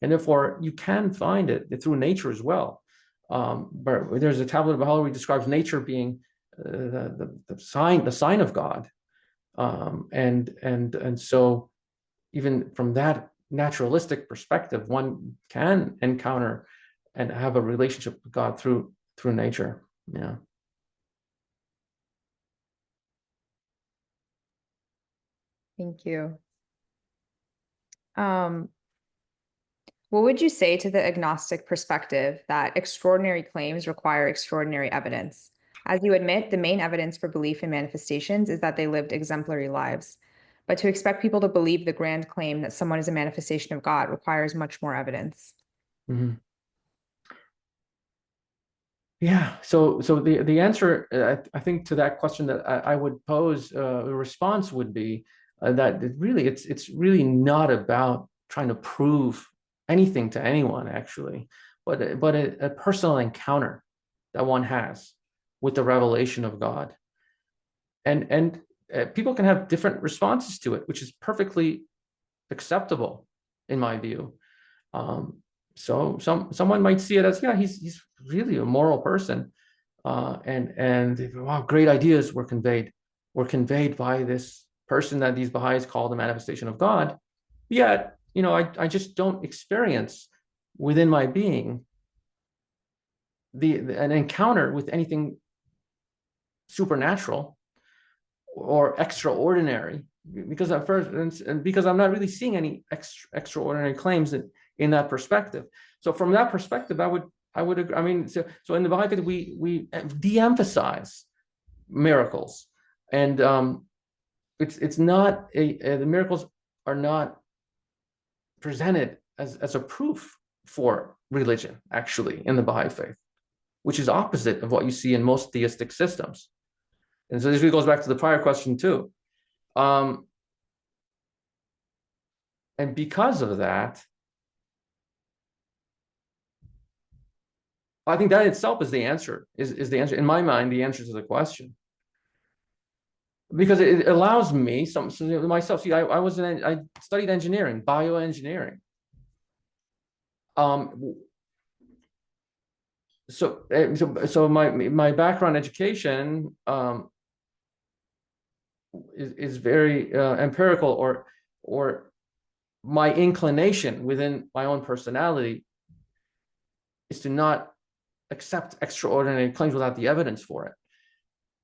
And therefore, you can find it through nature as well. But there's a tablet of Bahá'í where he describes nature being the sign of God. And so even from that naturalistic perspective, one can encounter and have a relationship with God through nature. Yeah. Thank you. What would you say to the agnostic perspective that extraordinary claims require extraordinary evidence? As you admit, the main evidence for belief in manifestations is that they lived exemplary lives. But to expect people to believe the grand claim that someone is a manifestation of God requires much more evidence. Mm-hmm. Yeah. So the answer, I think, to that question that I would pose, a response would be that it's really not about trying to prove anything to anyone, actually, but a personal encounter that one has with the revelation of God, and people can have different responses to it, which is perfectly acceptable in my view. So someone might see it as, yeah, he's really a moral person, and wow, great ideas were conveyed by this person that these Baha'is call the manifestation of God. Yet, I just don't experience within my being an encounter with anything supernatural or extraordinary, because at first, and because I'm not really seeing any extraordinary claims in that perspective. So from that perspective, I would agree. I mean, so in the Baha'i faith, we de-emphasize miracles, and it's not the miracles are not presented as a proof for religion, actually, in the Baha'i faith, which is opposite of what you see in most theistic systems. And so this really goes back to the prior question too. And because of that, I think that itself is the answer, is the answer, in my mind, the answer to the question. Because it allows me, myself, see, I studied engineering, bioengineering. So my background education is very empirical, or my inclination within my own personality is to not accept extraordinary claims without the evidence for it.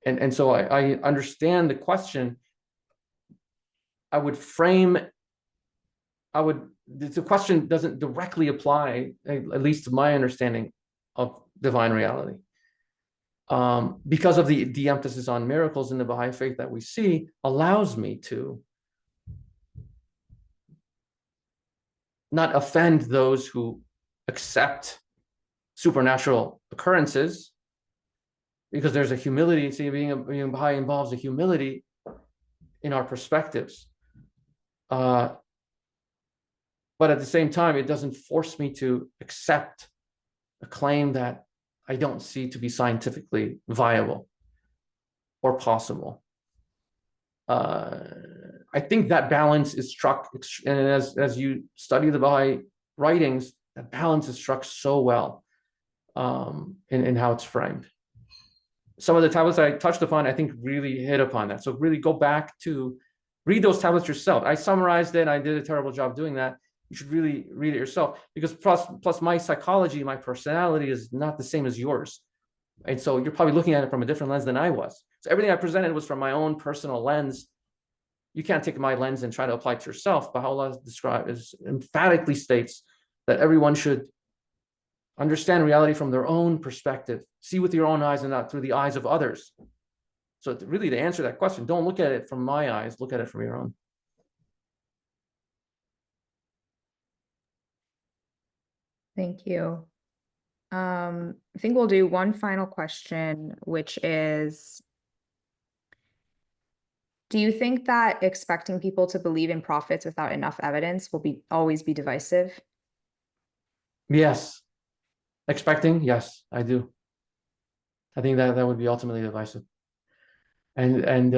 And so I understand the question. The question doesn't directly apply, at least to my understanding of divine reality. Because of the emphasis on miracles in the Baha'i faith that we see, allows me to not offend those who accept supernatural occurrences, because there's a humility. See, being a Baha'i involves a humility in our perspectives. But at the same time, it doesn't force me to accept a claim that I don't see to be scientifically viable or possible. I think that balance is struck, and as you study the Baha'i writings, that balance is struck so well in how it's framed. Some of the tablets I touched upon, I think, really hit upon that. So really go back to read those tablets yourself. I summarized it. I did a terrible job doing that. You should really read it yourself, because plus my psychology, my personality is not the same as yours. And so you're probably looking at it from a different lens than I was. So everything I presented was from my own personal lens you can't take my lens and try to apply it to yourself. Baha'u'llah emphatically states that everyone should understand reality from their own perspective, see with your own eyes and not through the eyes of others. So really, to answer that question, don't look at it from my eyes, look at it from your own. Thank you. I think we'll do one final question, which is, do you think that expecting people to believe in prophets without enough evidence will always be divisive? Yes. Expecting, yes, I do. I think that would be ultimately divisive. And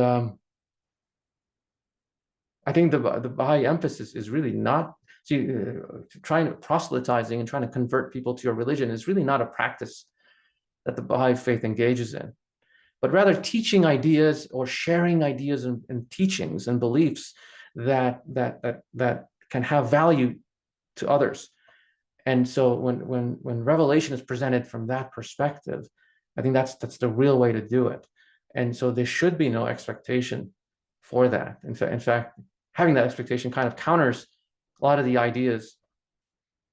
I think the Baha'i emphasis is really not, trying to proselytizing and trying to convert people to your religion is really not a practice that the Baha'i faith engages in, but rather teaching ideas or sharing ideas and teachings and beliefs that can have value to others. And so when revelation is presented from that perspective, I think that's the real way to do it. And so there should be no expectation for that. In fact, having that expectation kind of counters a lot of the ideas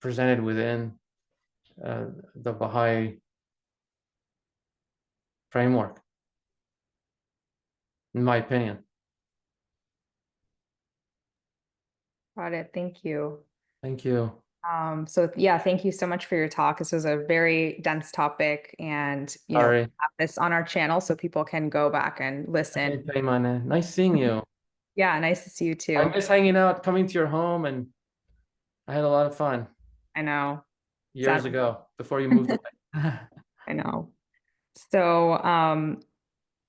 presented within the Baha'i framework, in my opinion. Got it. Thank you. Thank you. So yeah, thank you so much for your talk. This was a very dense topic, and Sorry. have this on our channel so people can go back and listen. Nice seeing you. Yeah, nice to see you too. I miss hanging out, coming to your home, and I had a lot of fun. I know. Years ago, before you moved away. I know. So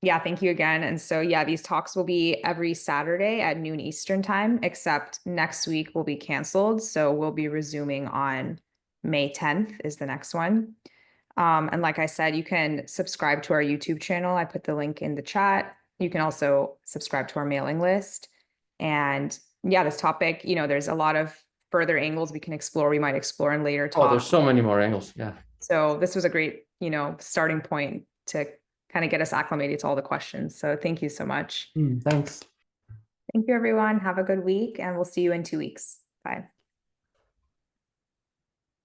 yeah, thank you again. And so yeah, these talks will be every Saturday at noon Eastern time, except next week will be canceled. So we'll be resuming on May 10th is the next one. And like I said, you can subscribe to our YouTube channel. I put the link in the chat. You can also subscribe to our mailing list. And yeah, this topic, there's a lot of further angles we can explore. We might explore in later talks. Oh, there's so many more angles. Yeah. So this was a great, starting point to kind of get us acclimated to all the questions. So thank you so much. Thanks. Thank you, everyone. Have a good week, and we'll see you in 2 weeks. Bye.